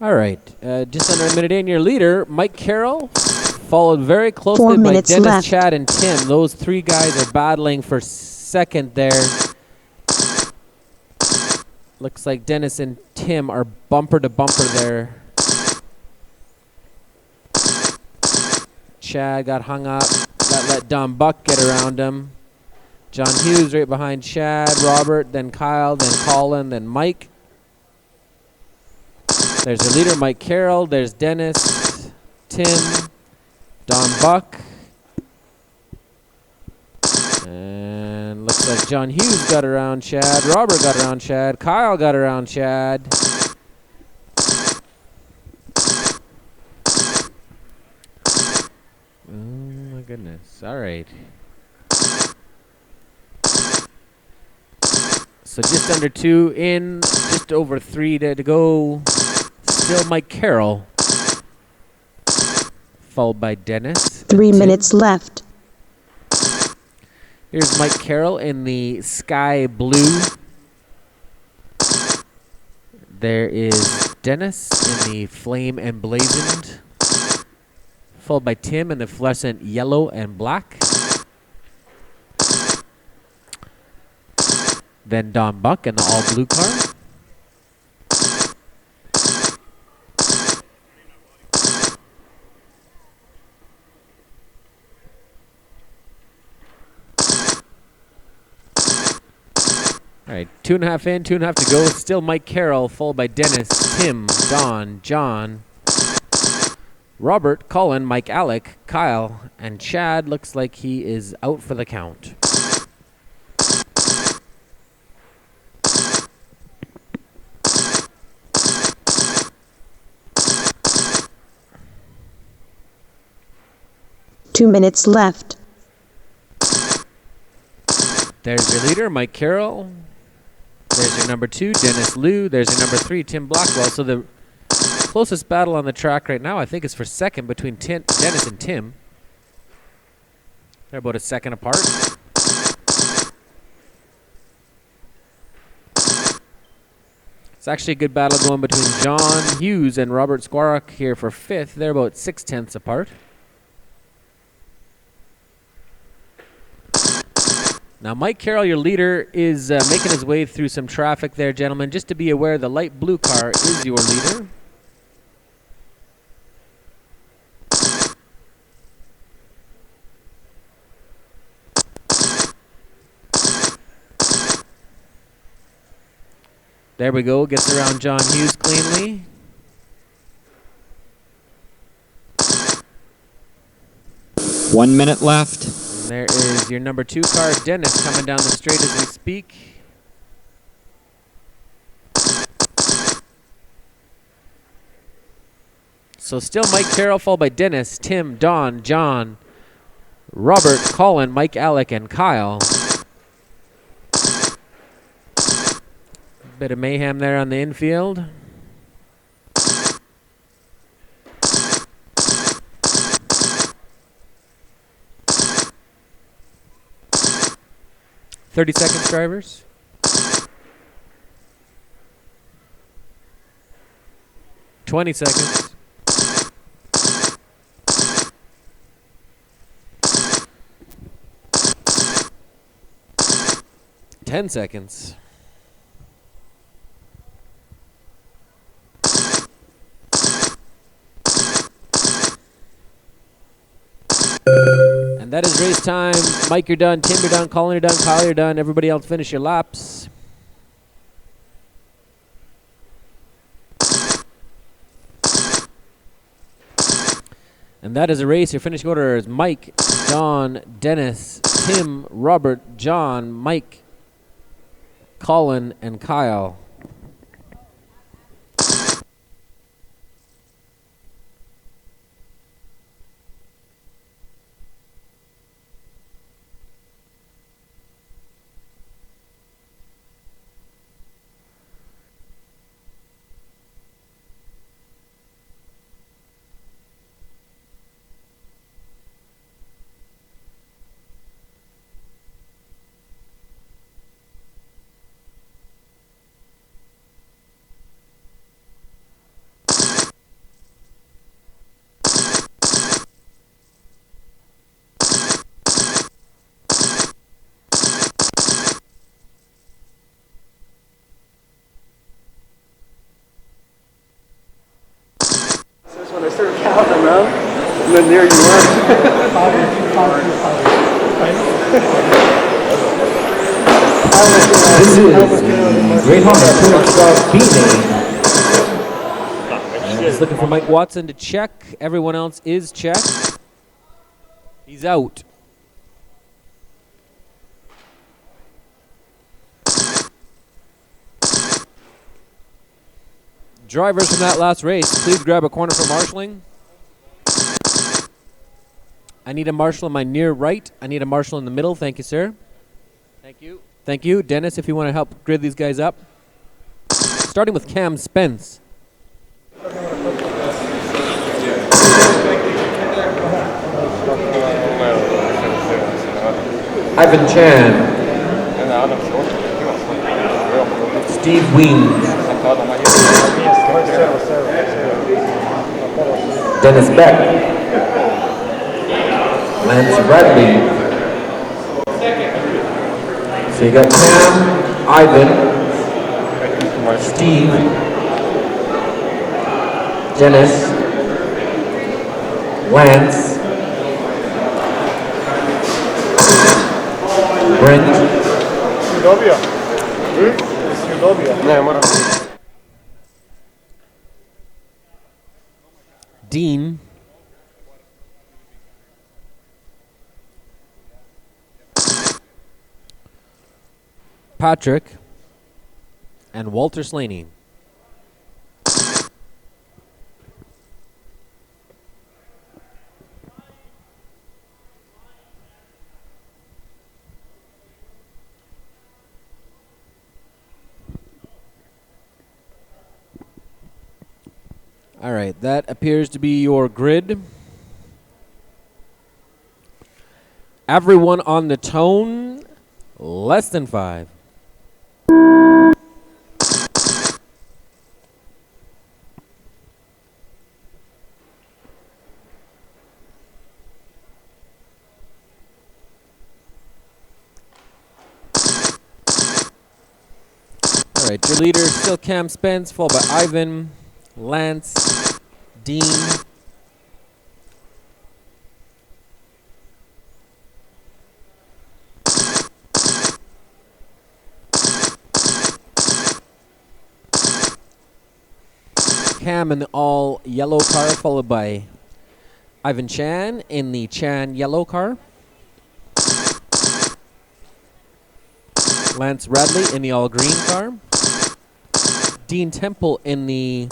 All right, just under a minute in, your leader, Mike Carroll, followed very 4 closely by minutes Dennis, left. Chad, and Tim. Those three guys are battling for second there. Looks like Dennis and Tim are bumper to bumper there. Chad got hung up. That let Don Buck get around him. John Hughes right behind Chad, Robert, then Kyle, then Colin, then Mike. There's your leader, Mike Carroll. There's Dennis, Tim, Don Buck. And looks like John Hughes got around Chad. Robert got around Chad. Kyle got around Chad. Oh my goodness. All right. So just under 2 in, just over 3 to go. Still Mike Carroll, followed by Dennis. 3 minutes left. Here's Mike Carroll in the sky blue. There is Dennis in the flame emblazoned, followed by Tim in the fluorescent yellow and black. Then Don Buck in the all blue car. All right, 2.5 in, 2.5 to go. Still Mike Carroll, followed by Dennis, Tim, Don, John, Robert, Colin, Mike Alec, Kyle, and Chad looks like he is out for the count. Two minutes left. There's your leader, Mike Carroll. There's your number 2, Dennis Liu. There's your number 3, Tim Blackwell. So the closest battle on the track right now, I think, is for second between Dennis and Tim. They're about a second apart. It's actually a good battle going between John Hughes and Robert Squarrock here for 5th. They're about 0.6 apart. Now, Mike Carroll, your leader, is making his way through some traffic there, gentlemen. Just to be aware, the light blue car is your leader. There we go. Gets around John Hughes cleanly. One minute left. And there is your number 2 car, Dennis, coming down the straight as we speak. So still Mike Carroll, followed by Dennis, Tim, Don, John, Robert, Colin, Mike, Alec, and Kyle. Bit of mayhem there on the infield. "30 seconds, drivers." "20 seconds." "10 seconds." And that is race time. Mike, you're done. Tim, you're done. Colin, you're done. Kyle, you're done. Everybody else, finish your laps. And that is a race. Your finishing order is Mike, Don, Dennis, Tim, Robert, John, Mike, Colin, and Kyle. When I started counting them out, and then there you were. This is Great Honda Touring Car B-Name. Just looking for Mike Watson to check. Everyone else is checked. He's out. Drivers from that last race, please grab a corner for marshalling. I need a marshal on my near right. I need a marshal in the middle. Thank you, sir. Thank you. Thank you. Dennis, if you want to help grid these guys up. Starting with Cam Spence. Ivan Chan. Steve Weems. Dennis Beck. Lance Bradley. So you got Cam, Ivan, Steve, Dennis, Lance, Brent, Dean, Patrick, and Walter Slaney. All right, that appears to be your grid. Everyone on the tone, less than 5. All right, your leader is still Cam Spence, followed by Ivan, Lance, Dean, Cam in the all yellow car, followed by Ivan Chan in the Chan yellow car, Lance Radley in the all green car, Dean Temple in the,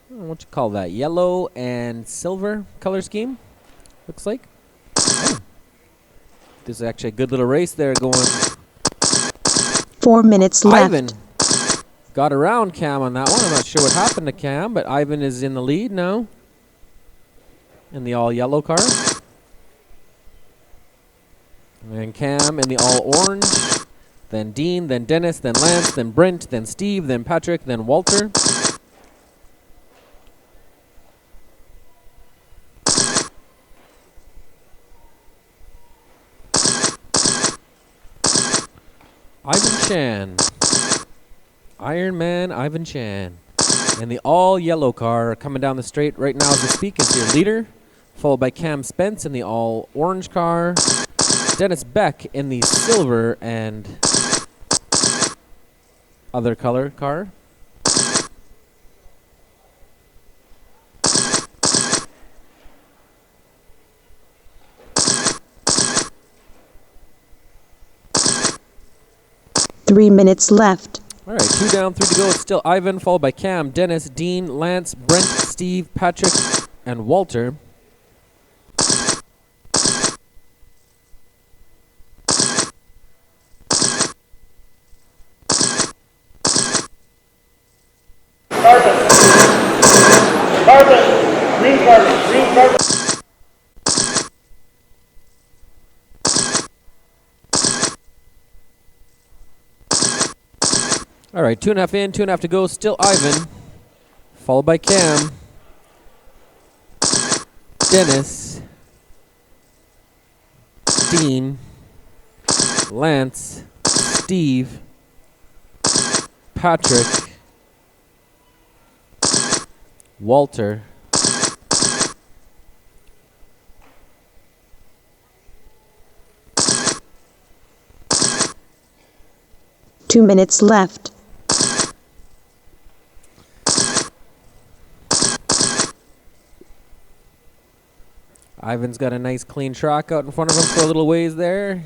what you call that, yellow and silver color scheme, looks like. This is actually a good little race there going. 4 minutes left. Ivan got around Cam on that one. I'm not sure what happened to Cam, but Ivan is in the lead now in the all yellow car. And Cam in the all orange. Then Dean, then Dennis, then Lance, then Brent, then Steve, then Patrick, then Walter. Ivan Chan. Iron Man Ivan Chan. And the all yellow car coming down the straight right now as we speak is your leader, followed by Cam Spence in the all orange car. Dennis Beck in the silver and other color car. Three minutes left. All right, 2 down, 3 to go. It's still Ivan, followed by Cam, Dennis, Dean, Lance, Brent, Steve, Patrick, and Walter. All right, 2.5 in, 2.5 to go. Still Ivan, followed by Cam, Dennis, Dean, Lance, Steve, Patrick, Walter, Two minutes left. Ivan's got a nice clean track out in front of him for a little ways there.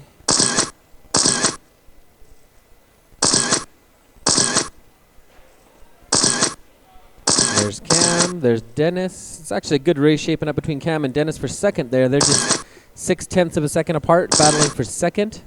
There's Cam, there's Dennis. It's actually a good race shaping up between Cam and Dennis for second there. They're just 0.6 of a second apart, battling for second.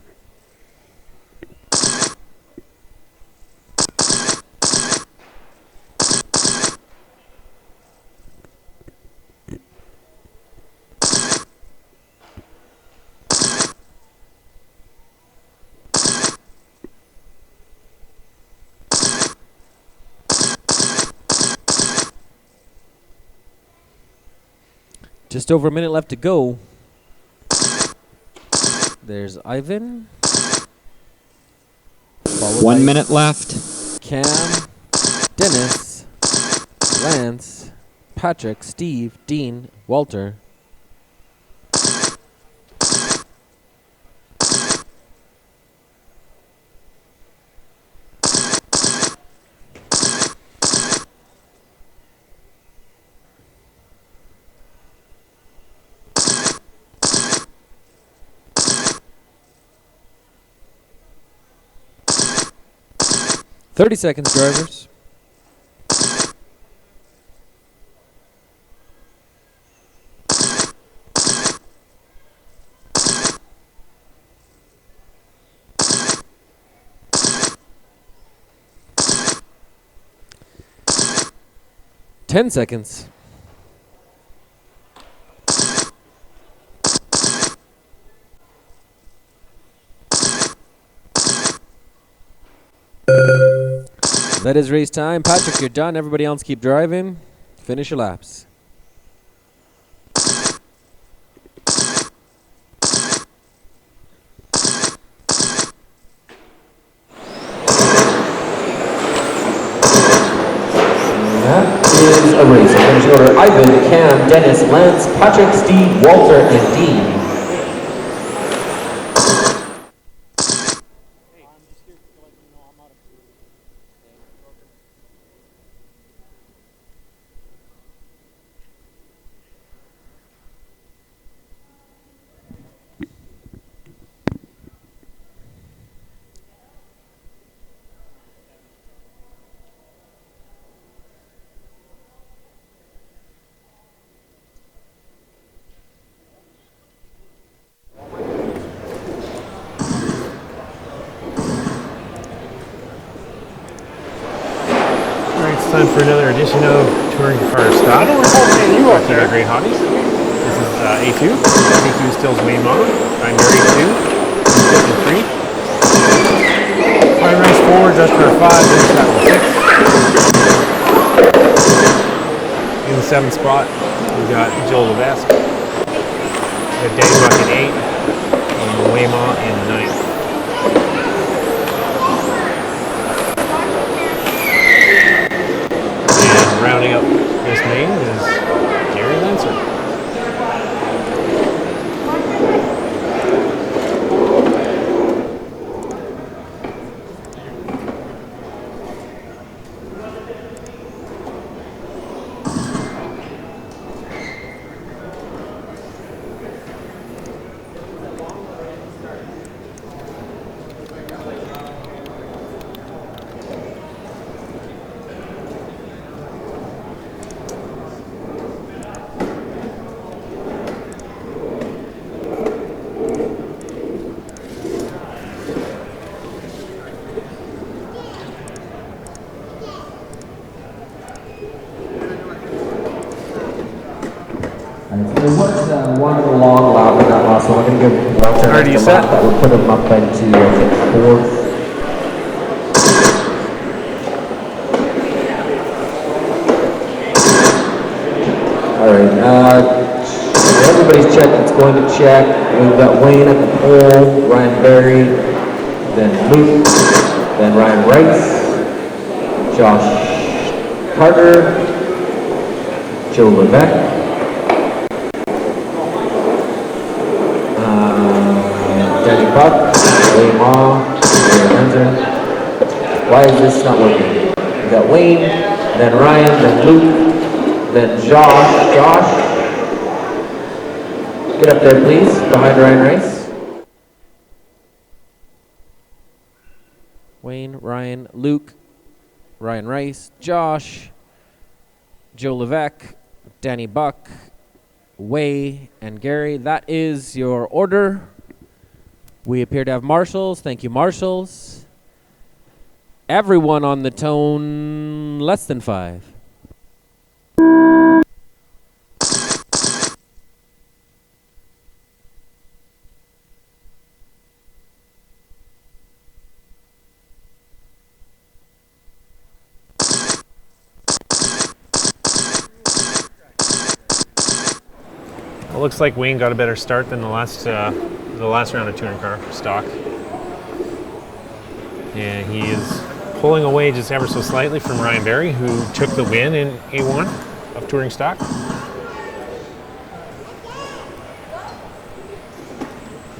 Just over a minute left to go. There's Ivan. 1 minute left. Cam, Dennis, Lance, Patrick, Steve, Dean, Walter. "30 seconds, drivers." "10 seconds." That is race time. Patrick, you're done. Everybody else keep driving. Finish your laps. That is a race. Finish order: Ivan, Cam, Dennis, Lance, Patrick, Steve, Walter, and Dean. time for another edition of Touring Car Stock. You up there? Great Hobbies. This is A2. A2 stills Wayne Ma. I'm Mary 2. Pittman 3. Ryan Rice 4. Josh Carter 5. Dennis Chapman 6. In the 7th spot, we got Joel Levesque. We got Danny Buck in 8. And Wayne Ma in 9th. Rounding up this main is Gary Lancer. There was one long lap in that last one. I'm going to give Walter Alright, you a set? lap that would put him up into, I think, 4th. Alright, everybody's checked. It's going to check. We've got Wayne at the pole, Ryan Berry, then Luke, then Ryan Rice, Josh Carter, Joe Levesque, Danny Buck, Wayne Ma, Gary Lancer. Why is this not working? We got Wayne, then Ryan, then Luke, then Josh. Josh, get up there please, behind Ryan Rice. Wayne, Ryan, Luke, Ryan Rice, Josh, Joe Levesque, Danny Buck, Way, and Gary. That is your order. We appear to have marshals. Thank you, marshals. Everyone on the tone less than 5. It looks like Wayne got a better start than the last round of touring car stock. And he is pulling away just ever so slightly from Ryan Berry, who took the win in A1 of touring stock.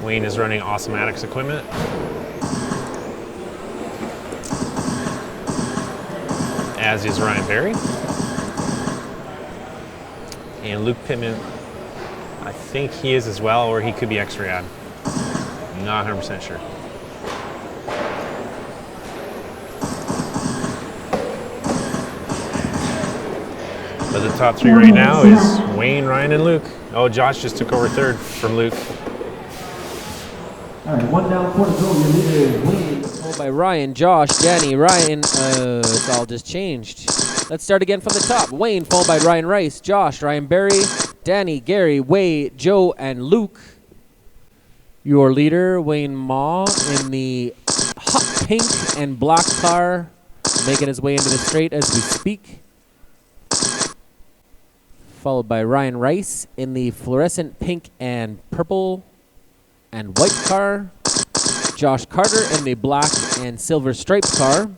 Wayne is running Awesomatics equipment. As is Ryan Berry. And Luke Pittman, I think he is as well, or he could be X-Rad. Not 100% sure. But the top 3 right now is Wayne, Ryan, and Luke. Oh, Josh just took over 3rd from Luke. All right, 1 down, 4 to go. Your leader is Wayne. Followed by Ryan, Josh, Danny, Ryan. It's all just changed. Let's start again from the top. Wayne, followed by Ryan Rice, Josh, Ryan Berry, Danny, Gary, Way, Joe, and Luke. Your leader, Wayne Ma, in the hot pink and black car, making his way into the straight as we speak. Followed by Ryan Rice in the fluorescent pink and purple and white car. Josh Carter in the black and silver striped car.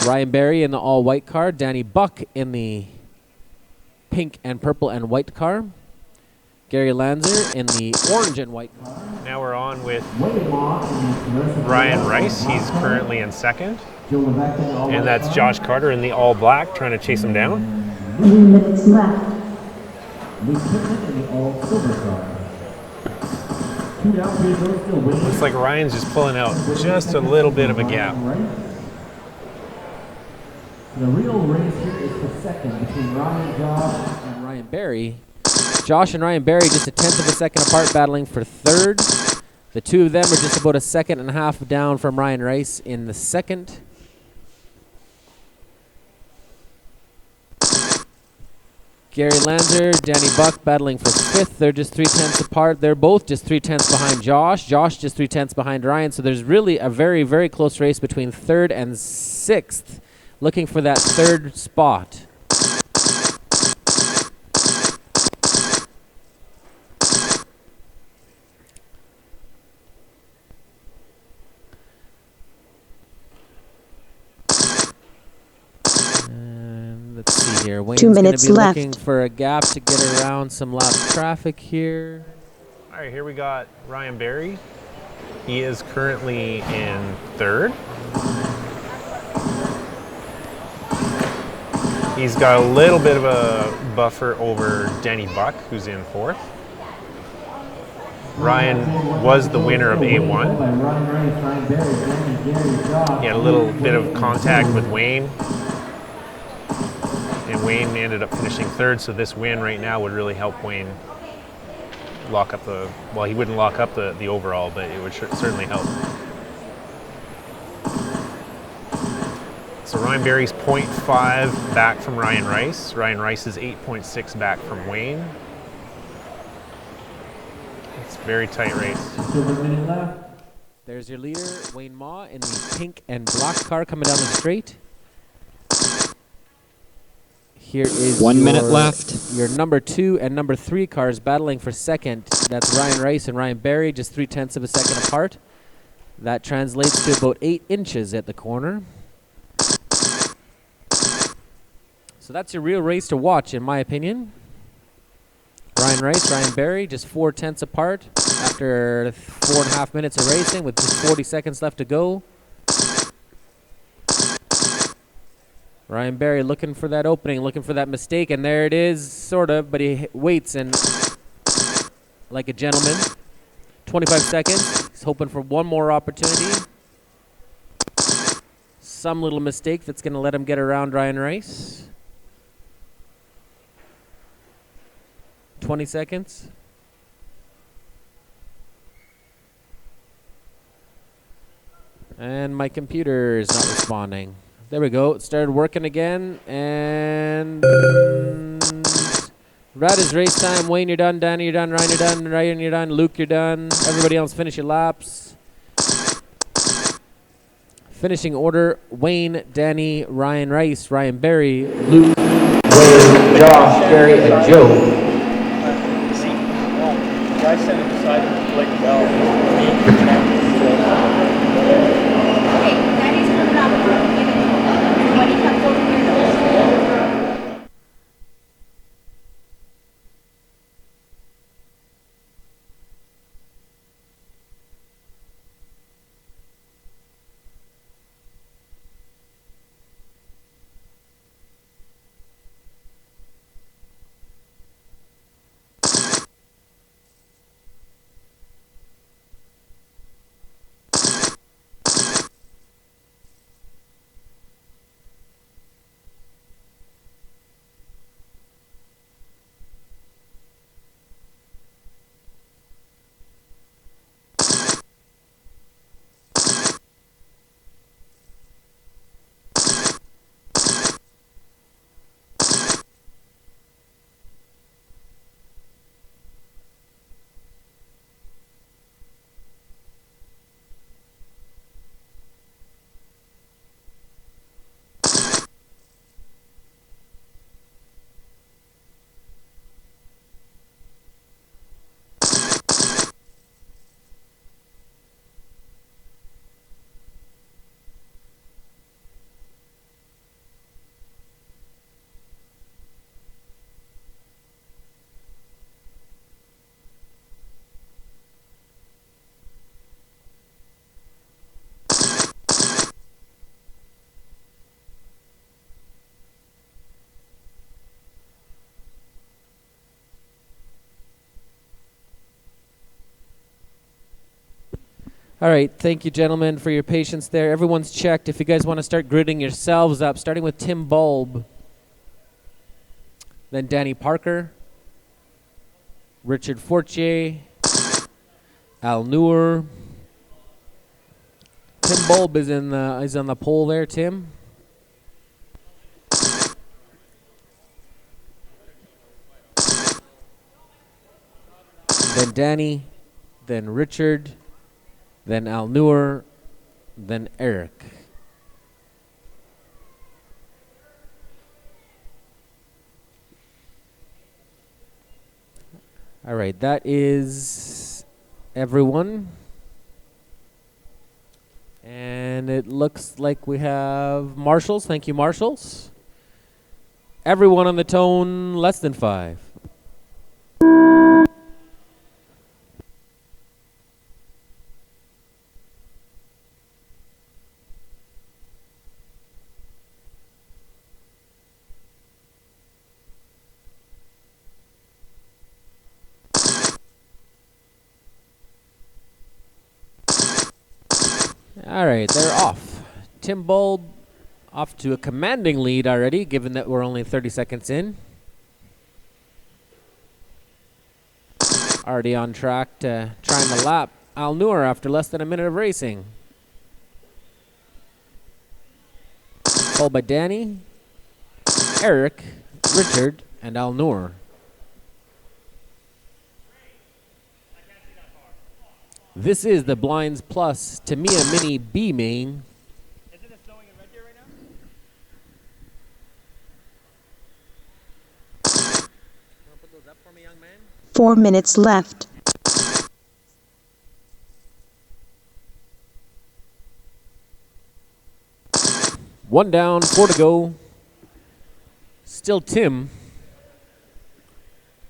Ryan Berry in the all-white car. Danny Buck in the pink and purple and white car. Gary Lancer in the orange and white car. Now we're on with Ryan Rice. He's currently in 2nd. And that's Josh Carter in the all-black, trying to chase him down. 3 minutes left. Looks like Ryan's just pulling out just a little bit of a gap. The real race here is for 2nd between Ryan, Josh, and Ryan Berry. Josh and Ryan Berry just a 1/10 of a second apart, battling for 3rd. The 2 of them are just about a 1.5 seconds down from Ryan Rice in the 2nd. Gary Lanzer, Danny Buck battling for 5th. They're just 3/10 apart. They're both just 3/10 behind Josh. Josh just 3/10 behind Ryan. So there's really a very, very close race between 3rd and 6th, looking for that 3rd spot. Let's see here. Wayne's 2 gonna minutes be left. looking for a gap to get around some lap traffic here. All right, here we got Ryan Berry. He is currently in 3rd. He's got a little bit of a buffer over Danny Buck, who's in 4th. Ryan was the winner of A1. He had a little bit of contact with Wayne. And Wayne ended up finishing 3rd, so this win right now would really help Wayne lock up the, well, he wouldn't lock up the overall, but it would certainly help. So Ryan Berry's 0.5 back from Ryan Rice. Ryan Rice is 8.6 back from Wayne. It's a very tight race. Just over a minute left. There's your leader, Wayne Ma, in the pink and black car coming down the straight. Here is 1 minute left. Your number 2 and number 3 cars battling for 2nd. That's Ryan Rice and Ryan Berry, just 3/10 of a second apart. That translates to about 8 inches at the corner. So that's your real race to watch, in my opinion. Ryan Rice, Ryan Berry, just 4/10 apart after 4.5 minutes of racing with just 40 seconds left to go. Ryan Berry looking for that opening, looking for that mistake, and there it is, sort of, but he waits and, like a gentleman, 25 seconds. He's hoping for one more opportunity. Some little mistake that's going to let him get around Ryan Rice. 20 seconds. And my computer is not responding. There we go. It started working again. And that is race time. Wayne, you're done. Danny, you're done. Ryan, you're done. Ryan, you're done. Luke, you're done. Everybody else, finish your laps. Finishing order: Wayne, Danny, Ryan Rice, Ryan Berry, Luke, Wayne, Josh, Gary, and Joe. I said it decided to like well. Okay, Danny's coming up. When he comes over here, All right, thank you, gentlemen, for your patience there. Everyone's checked. If you guys want to start gridding yourselves up, starting with Tim Bulb, then Danny Parker, Richard Fortier, Al Noor. Tim Bulb is on the pole there. Tim. then Danny, then Richard, then Al Noor, then Eric. All right, that is everyone. And it looks like we have marshals. Thank you, marshals. Everyone on the tone less than 5. All right, they're off. Tim Bulb off to a commanding lead already, given that we're only 30 seconds in. Already on track to trying to lap Al Noor after less than a minute of racing. Followed by Danny, Eric, Richard, and Al Noor. This is the Blinds Plus Tamiya Mini B main. Isn't it snowing in Red Deer right now? Want to put those up for me, young man? 4 minutes left. One down, 4 to go. Still Tim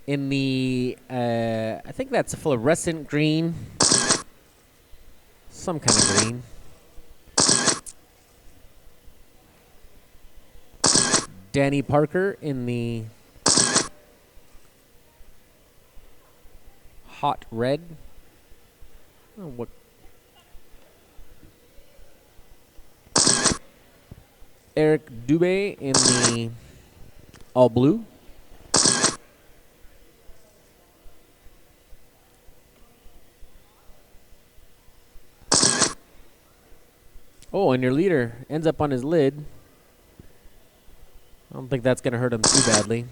in the, I think that's a fluorescent green. Some kind of green. Danny Parker in the hot red. Oh, what? Eric Dubé in the all blue. Oh, and your leader ends up on his lid. I don't think that's going to hurt him too badly.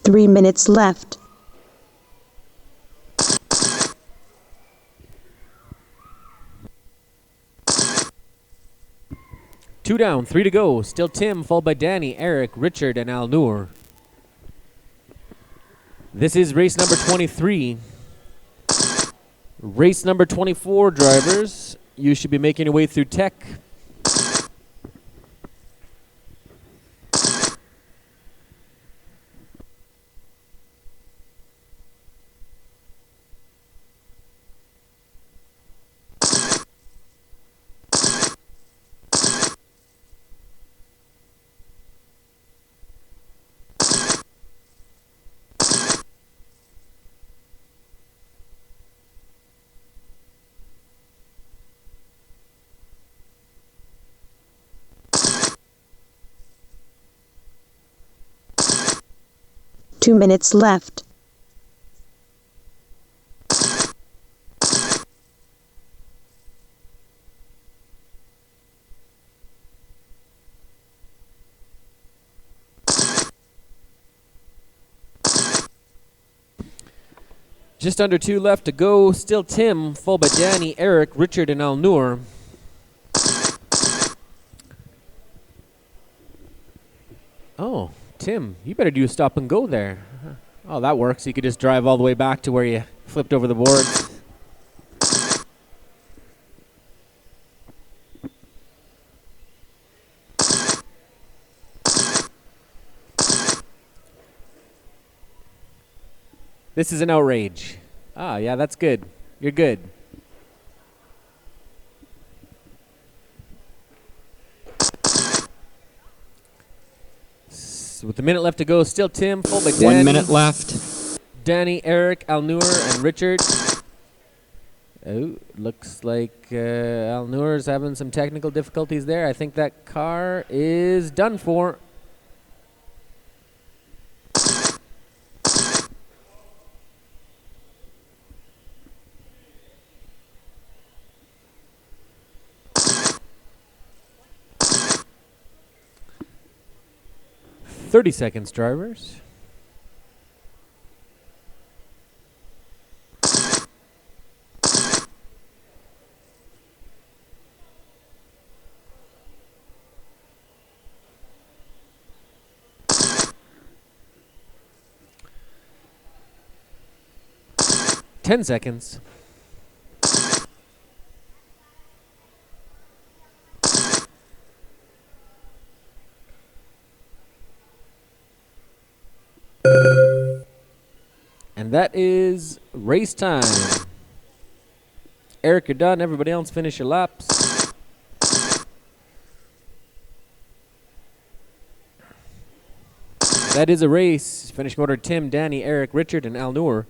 3 minutes left. Two down, 3 to go. Still Tim, followed by Danny, Eric, Richard, and Al Noor. This is race number 23. Race number 24, drivers. You should be making your way through tech. Two minutes left. Just under 2 left to go. Still Tim, followed by Danny, Eric, Richard, and Al Noor. Oh, Tim, you better do a stop and go there. Oh, that works. You could just drive all the way back to where you flipped over the boards. This is an outrage. Ah, yeah, that's good. You're good. With a minute left to go, still Tim, followed by Danny. 1 minute left. Danny, Eric, Al Noor, and Richard. Oh, looks like Al Noor's having some technical difficulties there. I think that car is done for. .30 seconds, drivers. 10 seconds. And that is race time. Eric, you're done. Everybody else finish your laps. That is a race. Finishing order: Tim, Danny, Eric, Richard, and Al Noor.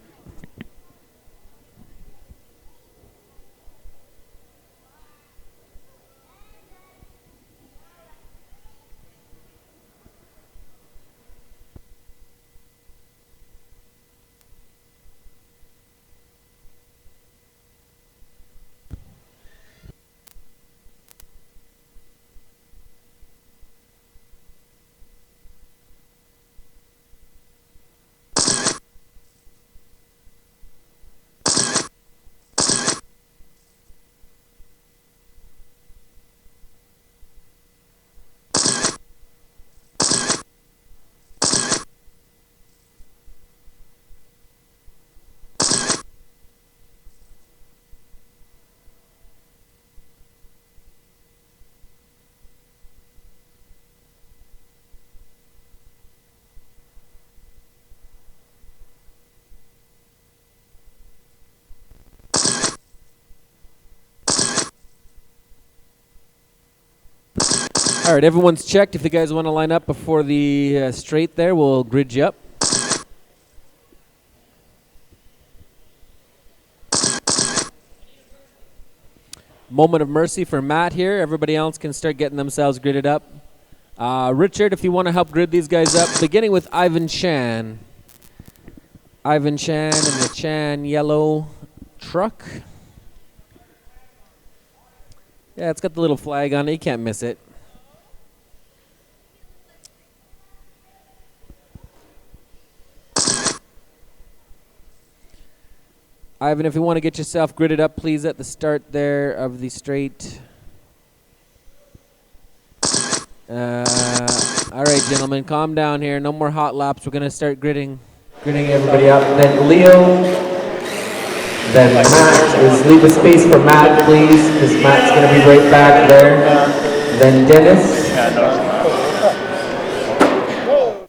All right, everyone's checked. If you guys want to line up before the straight there, we'll grid you up. Moment of mercy for Matt here. Everybody else can start getting themselves gridded up. Richard, if you want to help grid these guys up, beginning with Ivan Chan. Ivan Chan in the Chan yellow truck. Yeah, it's got the little flag on it. You can't miss it. Ivan, if you want to get yourself gridded up, please, at the start there of the straight. All right, gentlemen, calm down here. No more hot laps. We're going to start gridding everybody up. Then Leo, then Matt. Leave a space for Matt, please, because Matt's going to be right back there. Then Dennis.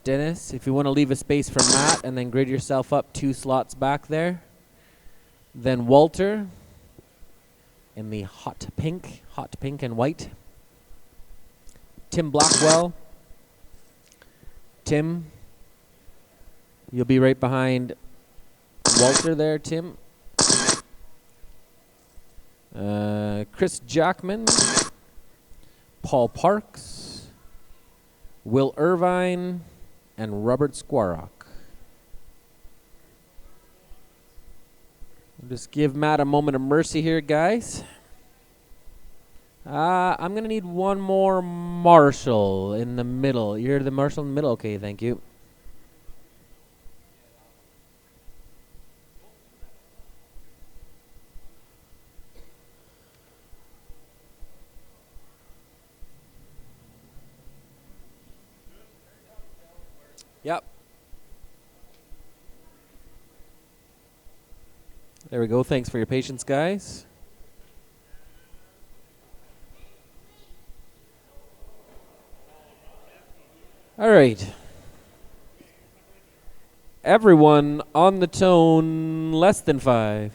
Dennis, if you want to leave a space for Matt and then grid yourself up 2 slots back there. Then Walter in the hot pink and white. Tim Blackwell. Tim, you'll be right behind Walter there, Tim. Chris Jackman. Paul Parks. Will Irvine. And Robert Squarrock. Just give Matt a moment of mercy here, guys. I'm going to need one more marshal in the middle. You're the marshal in the middle? Okay, thank you. Yep. There we go. Thanks for your patience, guys. All right. Everyone on the tone, less than 5.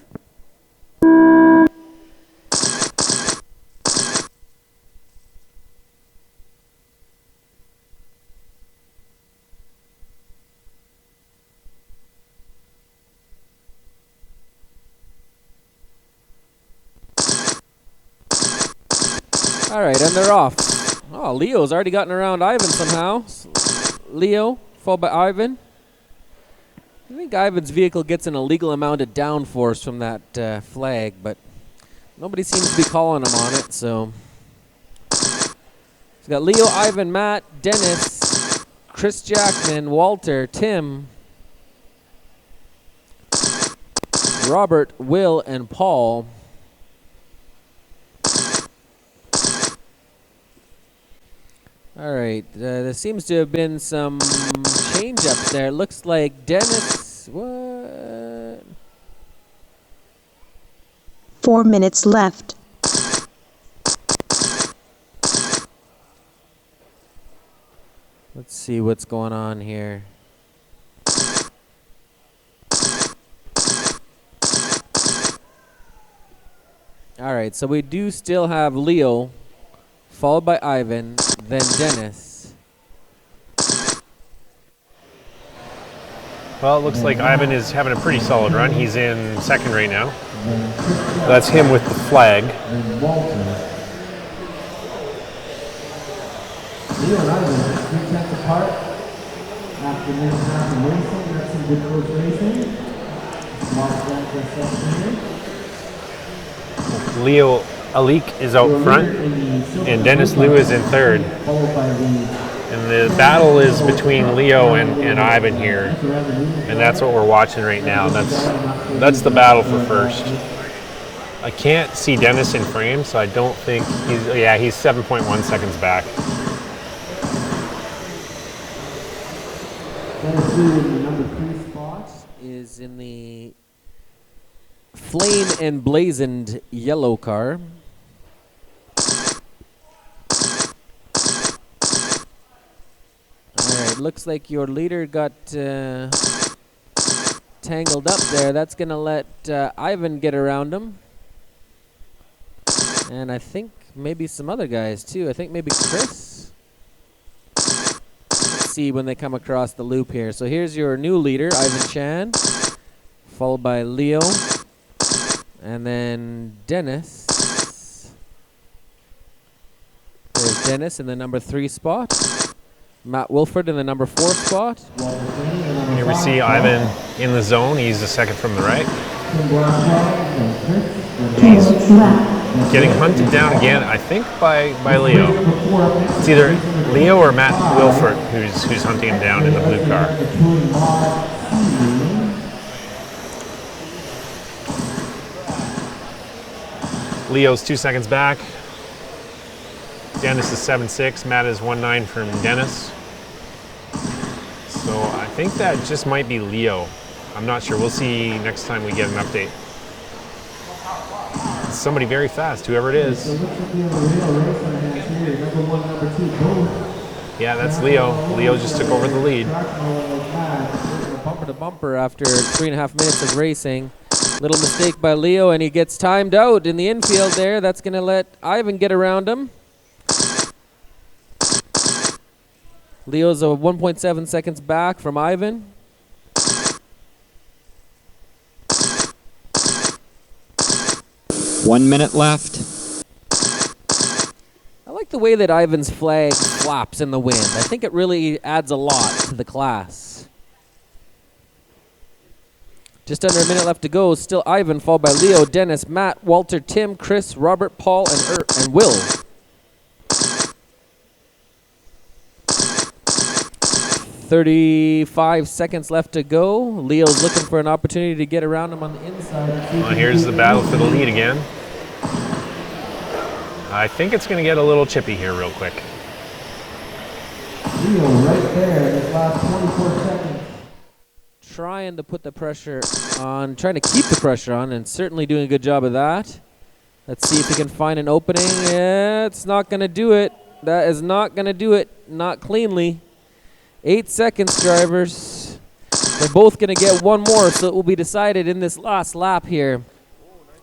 All right, and they're off. Oh, Leo's already gotten around Ivan somehow. Leo, followed by Ivan. I think Ivan's vehicle gets an illegal amount of downforce from that flag, but nobody seems to be calling him on it, so. He's got Leo, Ivan, Matt, Dennis, Chris Jackman, Walter, Tim, Robert, Will, and Paul. All right, there seems to have been some change-ups there. Looks like Dennis, what? 4 minutes left. Let's see what's going on here. All right, so we do still have Leo, followed by Ivan, then Dennis. Well, it looks like Ivan is having a pretty solid run. He's in second right now. That's him with the flag. Leo and Ivan, 3 tenths apart. After this half of racing, that's some good close racing. Mark down for a second here. Leo Alik is out front, and Dennis Liu is in third. And the battle is between Leo and Ivan here, and that's what we're watching right now. That's the battle for first. I can't see Dennis in frame, so I don't think he's 7.1 seconds back. Dennis Liu in the number 3 spot. Is in the flame emblazoned yellow car. Alright, looks like your leader got tangled up there. That's going to let Ivan get around him. And I think maybe some other guys too. I think maybe Chris. Let's see when they come across the loop here. So here's your new leader, Ivan Chan, followed by Leo. And then Dennis. There's Dennis in the number 3 spot. Matt Wilford in the number 4 spot. Here we see Ivan in the zone. He's the second from the right. He's getting hunted down again, I think, by Leo. It's either Leo or Matt Wilford who's hunting him down in the blue car. Leo's 2 seconds back. Dennis is 7.6. Matt is 1.9 from Dennis. So I think that just might be Leo. I'm not sure. We'll see next time we get an update. It's somebody very fast, whoever it is. Yeah, that's Leo. Leo just took over the lead. Bumper to bumper after 3.5 minutes of racing. Little mistake by Leo, and he gets timed out in the infield there. That's going to let Ivan get around him. Leo's 1.7 seconds back from Ivan. One minute left. I like the way that Ivan's flag flaps in the wind. I think it really adds a lot to the class. Just under a minute left to go. Still Ivan, followed by Leo, Dennis, Matt, Walter, Tim, Chris, Robert, Paul, and Will. "35 seconds left to go. Leo's looking for an opportunity to get around him on the inside. Well, here's the battle for the lead again. I think it's going to get a little chippy here real quick. Leo right there in his last 24 seconds. Trying to put the pressure on, trying to keep the pressure on, and certainly doing a good job of that. Let's see if he can find an opening. Yeah, it's not going to do it. That is not going to do it. Not cleanly. 8 seconds, drivers. They're both going to get one more, so it will be decided in this last lap here.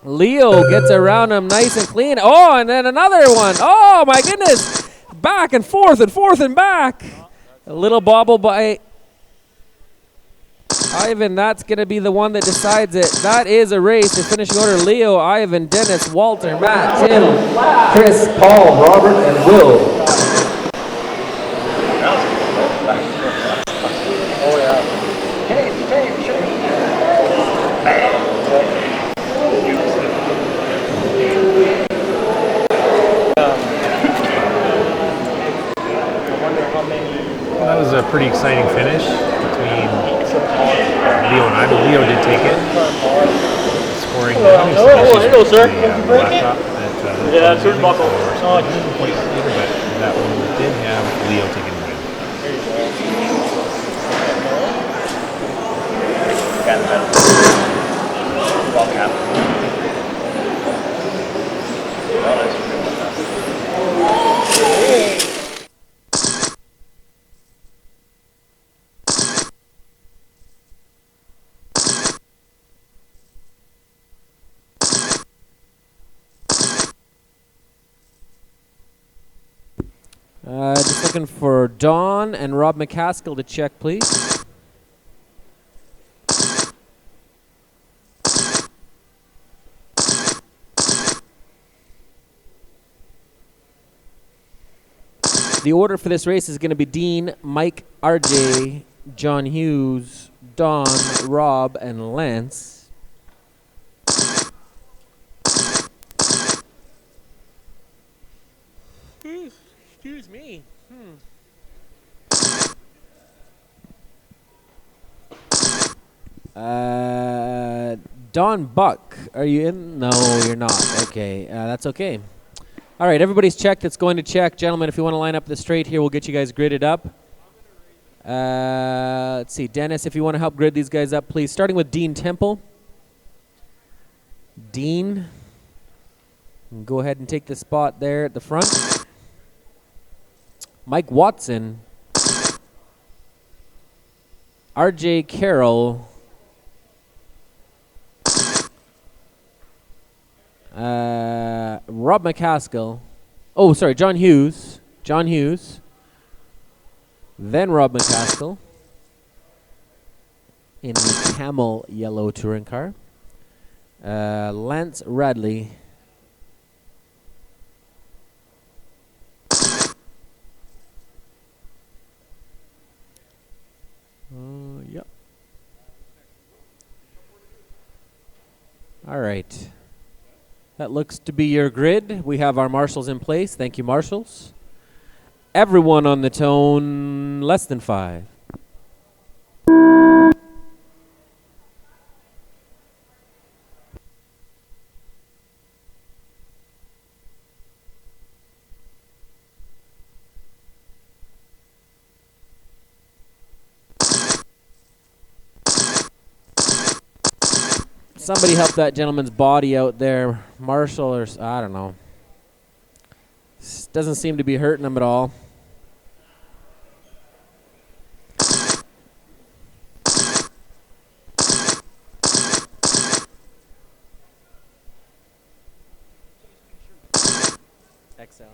Leo gets around him nice and clean. Oh, and then another one. Oh, my goodness. Back and forth and back. A little bobble by Ivan. That's going to be the one that decides it. That is a race. The finishing order: Leo, Ivan, Dennis, Walter, Matt, Tim, Chris, Paul, Robert, and Will. That was a pretty exciting finish between Leo and Ivan. Leo did take it, scoring. Hello, sir. Yeah, turnbuckle. But that one did have Leo taking the win. There you go. Just looking for Don and Rob McCaskill to check, please. The order for this race is going to be Dean, Mike, RJ, John Hughes, Don, Rob, and Lance. Excuse me. Don Buck, are you in? No, you're not. Okay, that's okay. All right, everybody's checked that's going to check. Gentlemen, if you want to line up the straight here, we'll get you guys gridded up. Let's see. Dennis, if you want to help grid these guys up, please. Starting with Dean Temple. Dean, go ahead and take the spot there at the front. Mike Watson. RJ Carroll. Rob McCaskill. Oh, sorry, John Hughes. John Hughes. Then Rob McCaskill in the camel yellow touring car. Lance Radley. Yep. All right. That looks to be your grid. We have our marshals in place. Thank you, marshals. Everyone on the tone, less than 5. Somebody help that gentleman's body out there. Marshall or, I don't know. Doesn't seem to be hurting him at all. XL.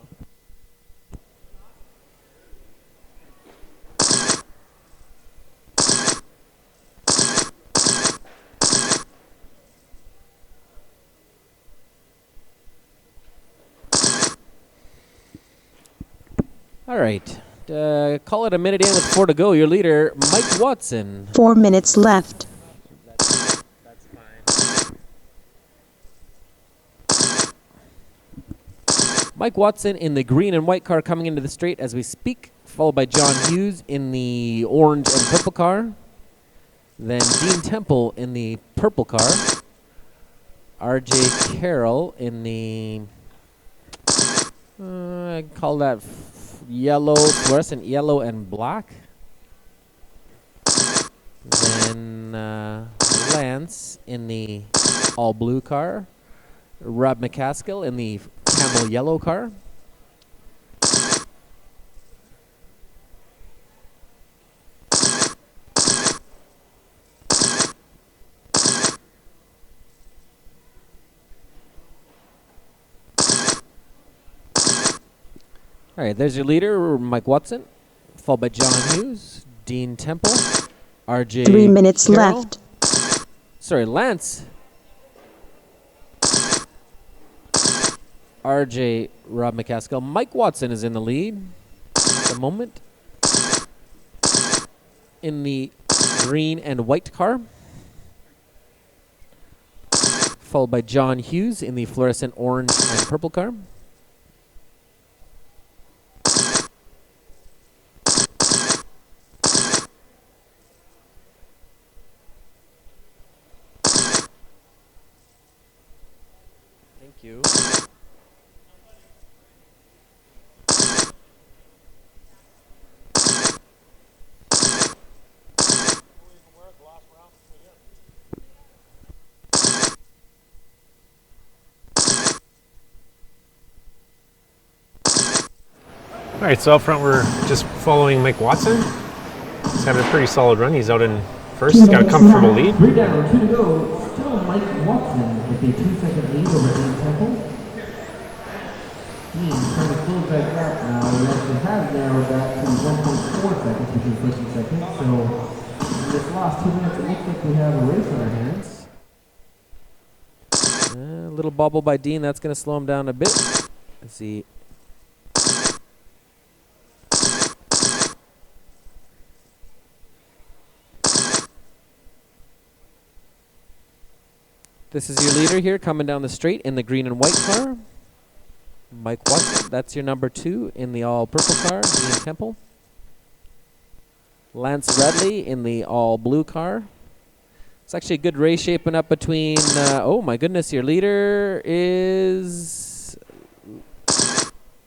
All right. Call it a minute in with 4 to go. Your leader, Mike Watson. 4 minutes left. That's fine. Mike Watson in the green and white car coming into the straight as we speak, followed by John Hughes in the orange and purple car. Then Dean Temple in the purple car. RJ Carroll in the, I call that yellow, fluorescent yellow and black. Then Lance in the all blue car. Rob McCaskill in the camel yellow car. All right, there's your leader, Mike Watson, followed by John Hughes, Dean Temple, RJ 3 minutes Carroll. left. Sorry, Lance. RJ, Rob McCaskill. Mike Watson is in the lead at the moment in the green and white car, followed by John Hughes in the fluorescent orange and purple car. Thank you. All right, so up front we're just following Mike Watson. He's having a pretty solid run. He's out in first. He's got a comfortable lead. 3 down, 2 to go. Still Mike Watson with a 2-second lead over Dean Temple. Dean trying to close that gap now. He actually has narrowed that to 1.4 seconds between first and second. So in this last 2 minutes, it looks like we have a race on our hands. A little bobble by Dean. That's going to slow him down a bit. Let's see. This is your leader here coming down the straight in the green and white car. Mike Watson, that's your number 2 in the all purple car, Dean Temple. Lance Redley in the all blue car. It's actually a good race shaping up between, oh my goodness, your leader is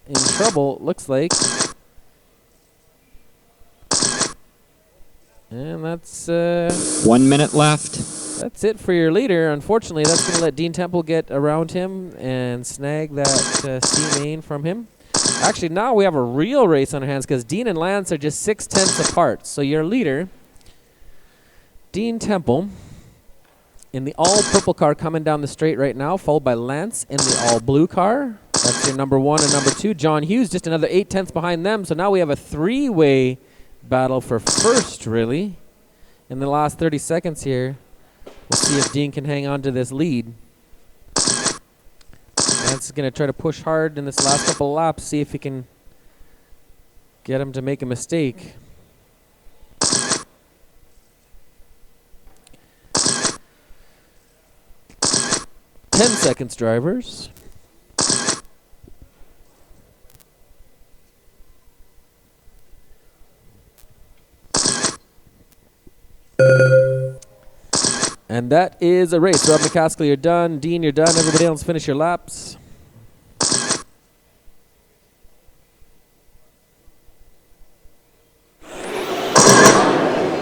in trouble, looks like. And that's 1 minute left. That's it for your leader. Unfortunately, that's going to let Dean Temple get around him and snag that C main from him. Actually, now we have a real race on our hands because Dean and Lance are just 0.6 apart. So your leader, Dean Temple, in the all-purple car coming down the straight right now, followed by Lance in the all-blue car. That's your number 1 and number 2. John Hughes just another 0.8 behind them. So now we have a 3-way battle for first, really, in the last 30 seconds here. We'll see if Dean can hang on to this lead. Lance is going to try to push hard in this last couple of laps, see if he can get him to make a mistake. Ten seconds, drivers. And that is a race. Rob McCaskill, you're done. Dean, you're done. Everybody else, finish your laps.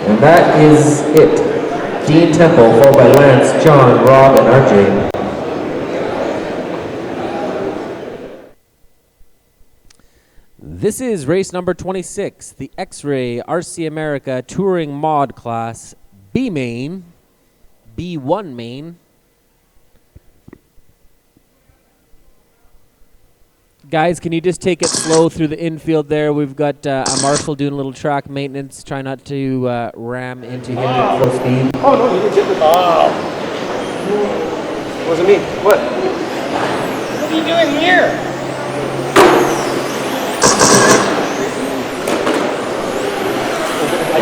And that is it. Dean Temple, followed by Lance, John, Rob, and RJ. This is race number 26, the X-Ray RC America Touring Mod Class B main. B1 main. Guys, can you just take it slow through the infield there? We've got a Marshall doing a little track maintenance. Try not to ram into him at full speed. Oh, no, you didn't get the... Oh. Wasn't me. What? What are you doing here?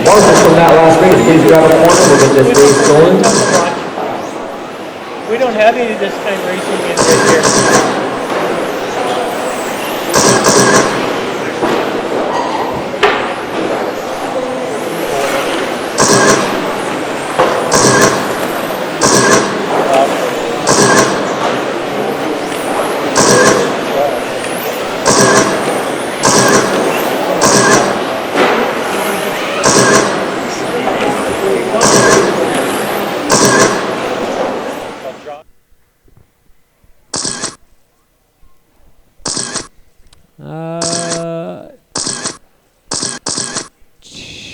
Marshall from that last race, please grab a corner. We'll get this race going. We don't have any of this kind of racing in here.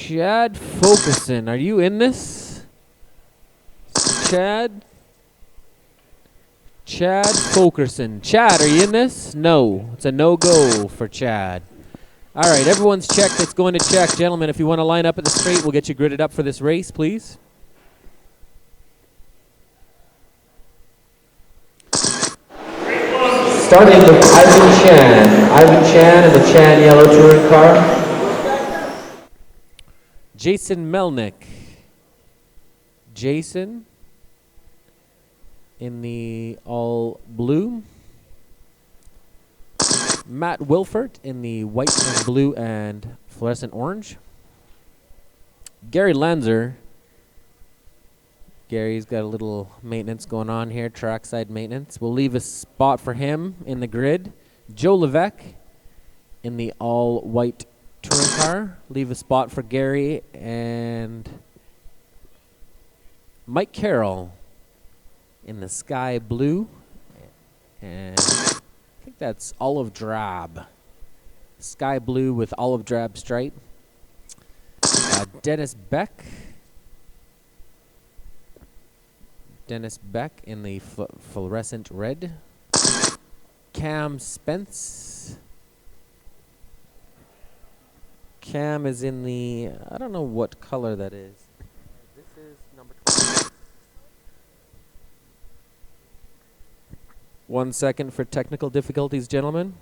Chad Fulkerson, are you in this? Chad Fulkerson. Chad, are you in this? No. It's a no-go for Chad. All right, everyone's checked. Let's go into check. Gentlemen, if you want to line up at the straight, we'll get you gridded up for this race, please. Starting with Ivan Chan. Ivan Chan in the Chan yellow touring car. Jason Melnick. Jason in the all blue. Matt Wilford in the white and blue and fluorescent orange. Gary Lanzer. Gary's got a little maintenance going on here, trackside maintenance. We'll leave a spot for him in the grid. Joe Levesque in the all white touring car. Leave a spot for Gary and Mike Carroll in the sky blue. And I think that's olive drab. Sky blue with olive drab stripe. Dennis Beck. Dennis Beck in the fluorescent red. Cam Spence. Cam is in the, I don't know what color that is. This is number 12. 1 second for technical difficulties, gentlemen.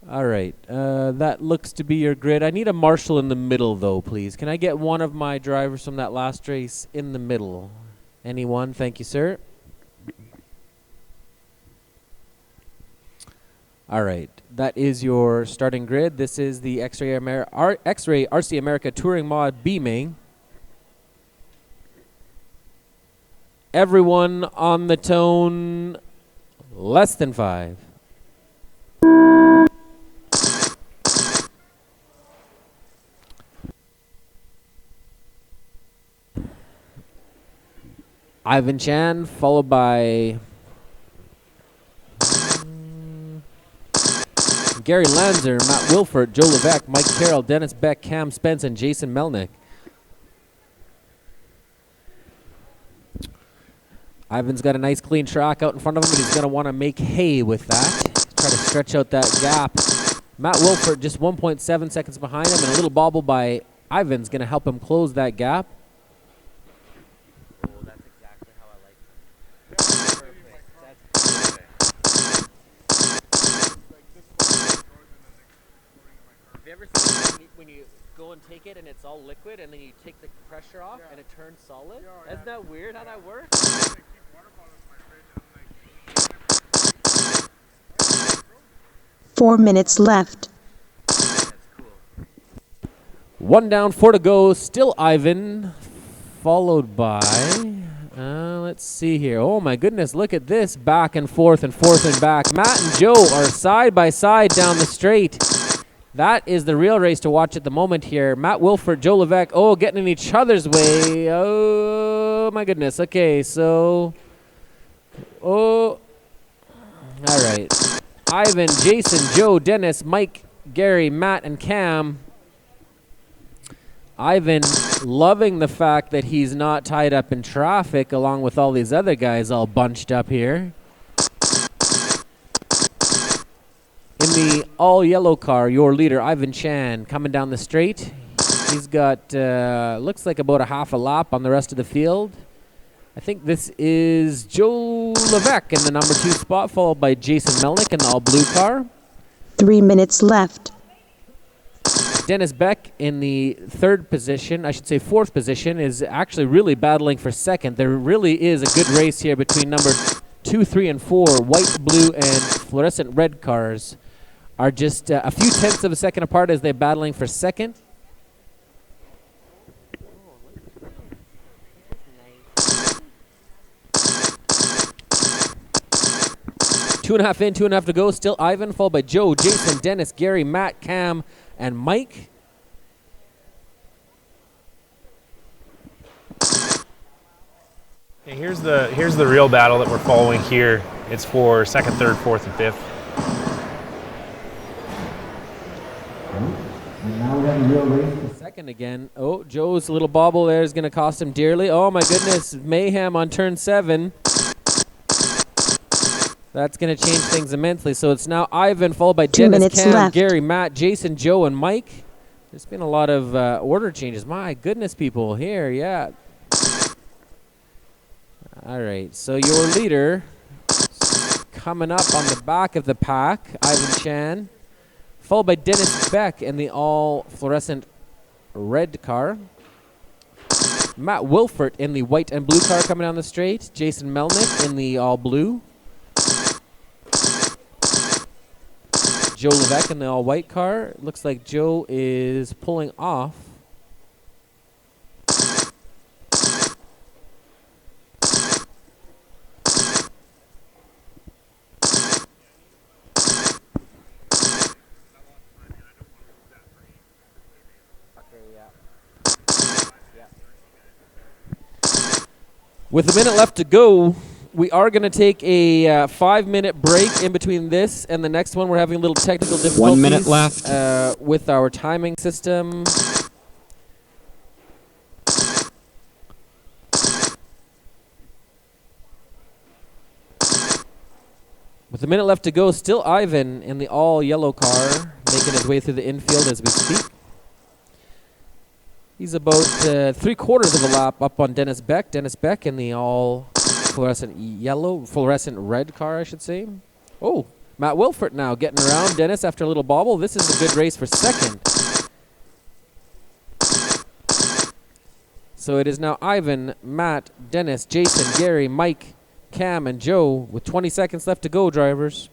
All right, that looks to be your grid. I need a marshal in the middle, though, please. Can I get one of my drivers from that last race in the middle? Anyone? Thank you, sir. All right, that is your starting grid. This is the X-Ray RC America Touring Mod B main. Everyone on the tone, less than 5. Ivan Chan, followed by Gary Lanzer, Matt Wilford, Joe Levesque, Mike Carroll, Dennis Beck, Cam Spence, and Jason Melnick. Ivan's got a nice clean track out in front of him, and he's going to want to make hay with that. Try to stretch out that gap. Matt Wilford just 1.7 seconds behind him, and a little bobble by Ivan's going to help him close that gap. Oh, that's exactly how I like it. Perfect. That's perfect. Have you ever seen when you go and take it and it's all liquid, and then you take the pressure off and it turns solid? Isn't that weird how that works? 4 minutes left. One down, 4 to go. Still Ivan, followed by, let's see here. Oh my goodness, look at this. Back and forth and back. Matt and Joe are side by side down the straight. That is the real race to watch at the moment here. Matt Wilford, Joe Levesque, getting in each other's way. Oh my goodness. Okay, so, all right. Ivan, Jason, Joe, Dennis, Mike, Gary, Matt, and Cam. Ivan loving the fact that he's not tied up in traffic along with all these other guys all bunched up here. In the all-yellow car, your leader, Ivan Chan, coming down the straight. He's got, looks like about a half a lap on the rest of the field. I think this is Joe Levesque in the number 2 spot, followed by Jason Melnick in the all-blue car. 3 minutes left. Dennis Beck in the 3rd position, I should say 4th position, is actually really battling for 2nd. There really is a good race here between number 2, 3, and 4. White, blue, and fluorescent red cars are just a few tenths of a second apart as they're battling for 2nd. Two and a half in, 2.5 to go. Still Ivan, followed by Joe, Jason, Dennis, Gary, Matt, Cam, and Mike. Okay, here's the real battle that we're following here. It's for 2nd, 3rd, 4th, and 5th. And now we have a real race for 2nd again. Oh, Joe's little bobble there is going to cost him dearly. Oh my goodness, mayhem on turn 7. That's going to change things immensely. So it's now Ivan, followed by Dennis, Cam, left. Gary, Matt, Jason, Joe, and Mike. There's been a lot of order changes. My goodness, people here, yeah. All right, so your leader coming up on the back of the pack, Ivan Chan, followed by Dennis Beck in the all fluorescent red car. Matt Wilford in the white and blue car coming down the straight. Jason Melnick in the all blue. Joe Levesque in the all-white car. Looks like Joe is pulling off. With a minute left to go, we are going to take a 5-minute break in between this and the next one. We're having a little technical difficulties. 1 minute left. With our timing system. With a minute left to go, still Ivan in the all yellow car, making his way through the infield as we speak. He's about 3/4 of a lap up on Dennis Beck. Dennis Beck in the all fluorescent red car, I should say. Oh, Matt Wilford now getting around Dennis after a little bobble. This is a good race for second. So it is now Ivan, Matt, Dennis, Jason, Gary, Mike, Cam, and Joe with 20 seconds left to go, drivers.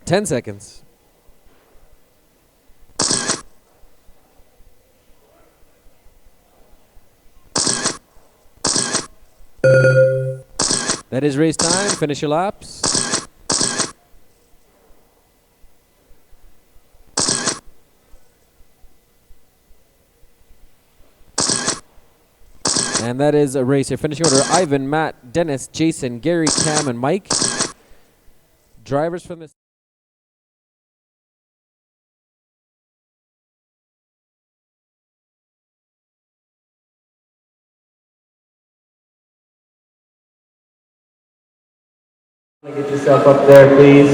Ten seconds. That is race time. Finish your laps. And that is a race. Your finishing order: Ivan, Matt, Dennis, Jason, Gary, Cam, and Mike. Drivers from this. Get yourself up there, please.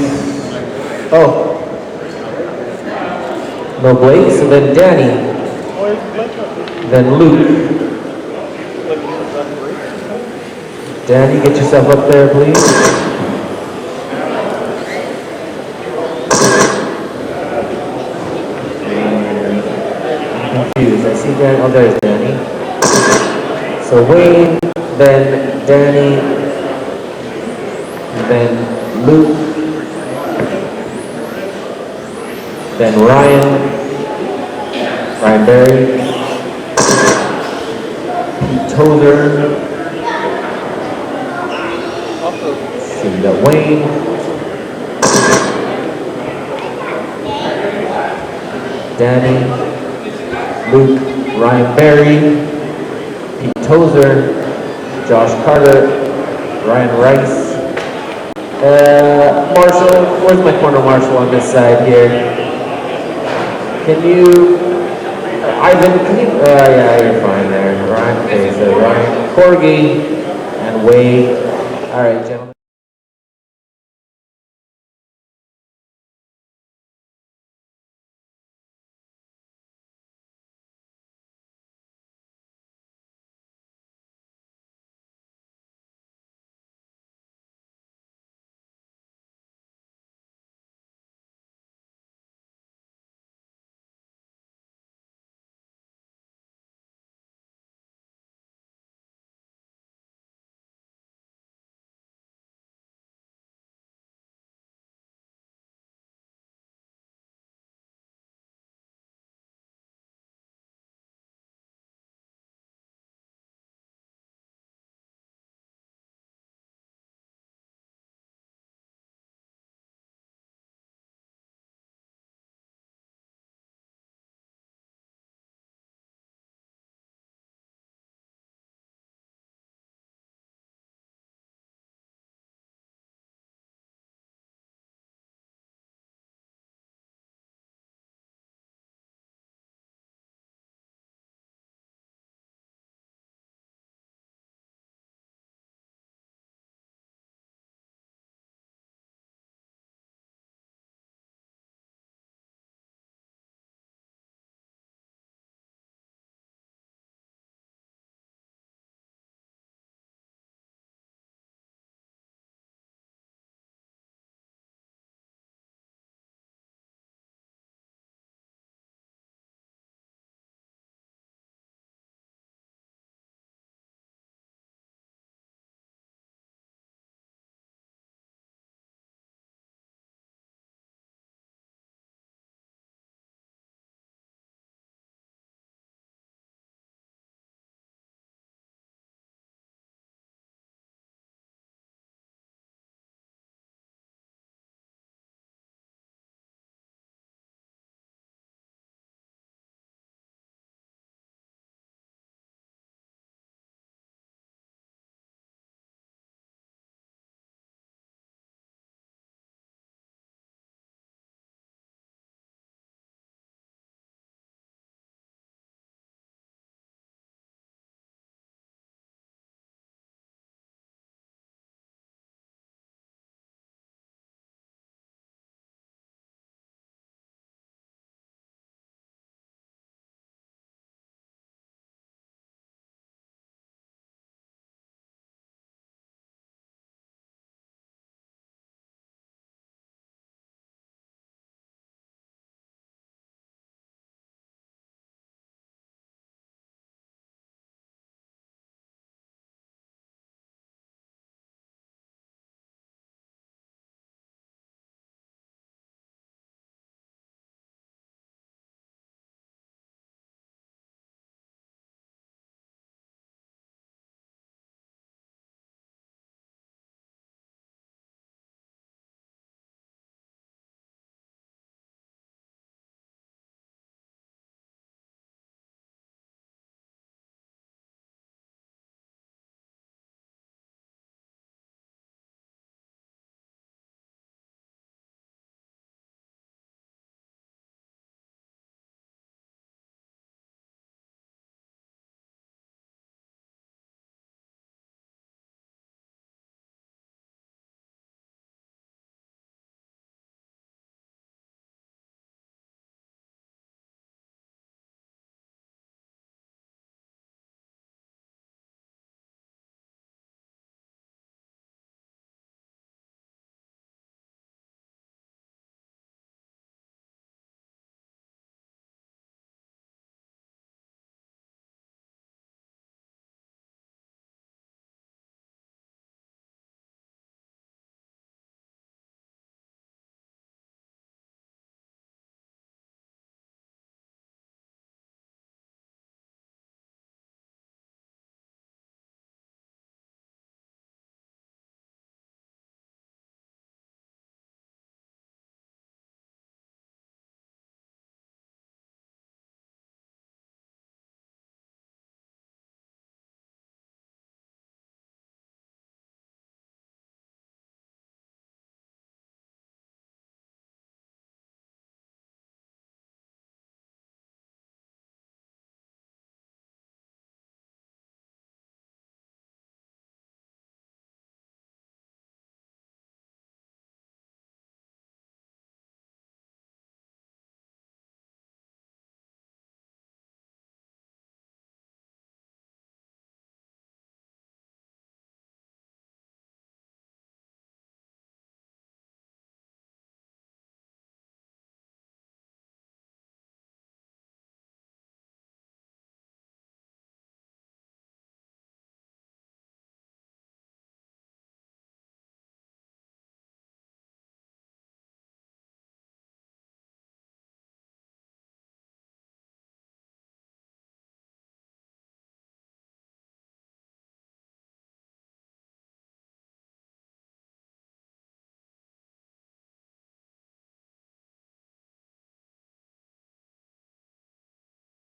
Oh. No Blake, so then Danny. Then Luke. Danny, get yourself up there, please. I'm confused. I see Danny. Oh, there's Danny. So Wayne, then Danny, then Luke, then Ryan Berry, Pete Tozer. So we got Wayne, Danny, Luke, Ryan Berry, Pete Tozer, Josh Carter, Ryan Rice, Marshall. Where's my corner marshal on this side here? Can you, Ivan, can you, yeah, you're fine there. Ryan, okay, so Ryan, Corgi, and Wade. All right, gentlemen.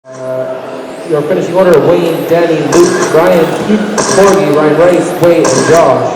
Your finishing order: Wayne, Danny, Luke, Brian, Pete, Corgi, Ryan Rice, Wade, and Josh.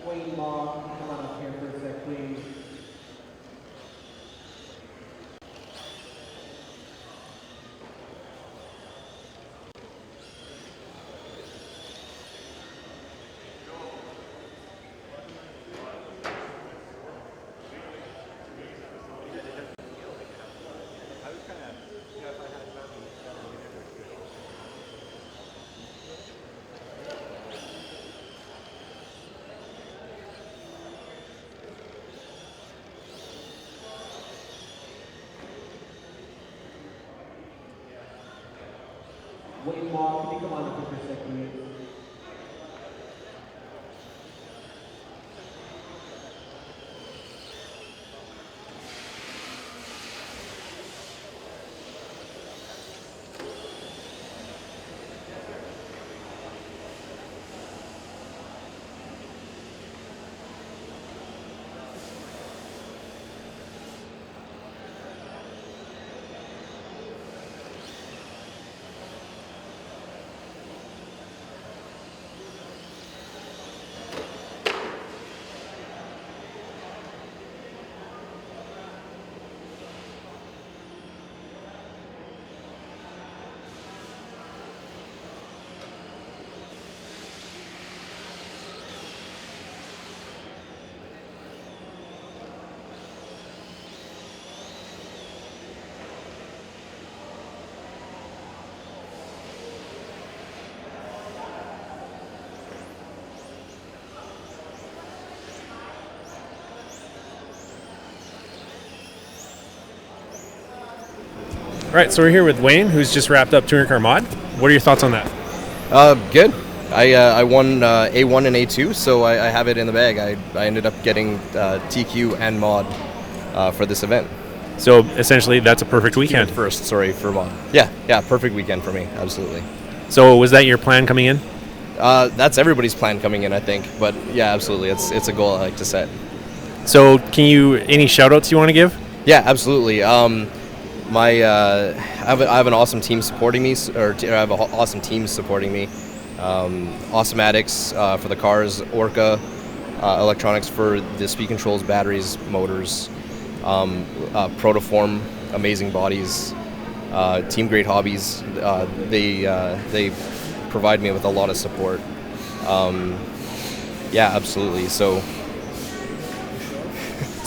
Wayne Mock, come on up here for a sec, please. Wayne Mock, can you come on up here for a sec, please? All right, so we're here with Wayne, who's just wrapped up Touring Car Mod. What are your thoughts on that? Good. I won A1 and A2, so I have it in the bag. I ended up getting TQ and Mod for this event. So essentially, that's a perfect weekend. First, sorry, for Mod. Yeah, perfect weekend for me, absolutely. So was that your plan coming in? That's everybody's plan coming in, I think. But yeah, absolutely, it's a goal I like to set. So any shout outs you want to give? Yeah, absolutely. I have an awesome team supporting me, I have an awesome team supporting me. Awesome Addicts for the cars, Orca Electronics for the speed controls, batteries, motors, Protoform, amazing bodies, Team Great Hobbies. They provide me with a lot of support. Yeah, absolutely. So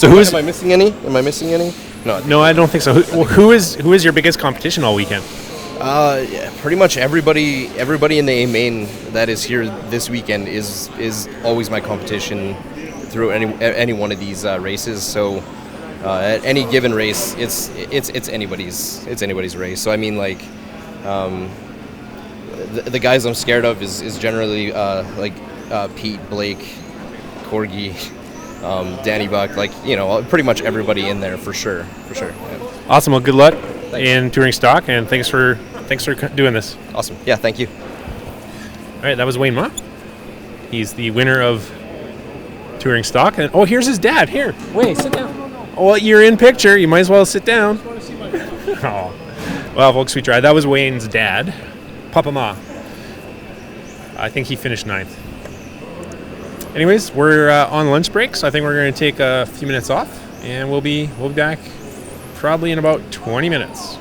am I missing any? No, I don't think so. Who is your biggest competition all weekend? Yeah, pretty much everybody in the A main that is here this weekend is always my competition through any one of these races. So at any given race, it's anybody's race. So I mean, like, the guys I'm scared of is generally Pete, Blake, Corgi, Danny Buck, like, you know, pretty much everybody in there for sure. Yeah. Awesome. Well, good luck in touring stock, and thanks for doing this. Awesome. Yeah, thank you. All right, that was Wayne Ma. He's the winner of touring stock, and oh, here's his dad. Here, Wait, sit down. oh, well, you're in picture. You might as well sit down. Oh, well, folks, we tried. That was Wayne's dad, Papa Ma. I think he finished 9th. Anyways, we're on lunch break, so I think we're going to take a few minutes off, and we'll be back probably in about 20 minutes.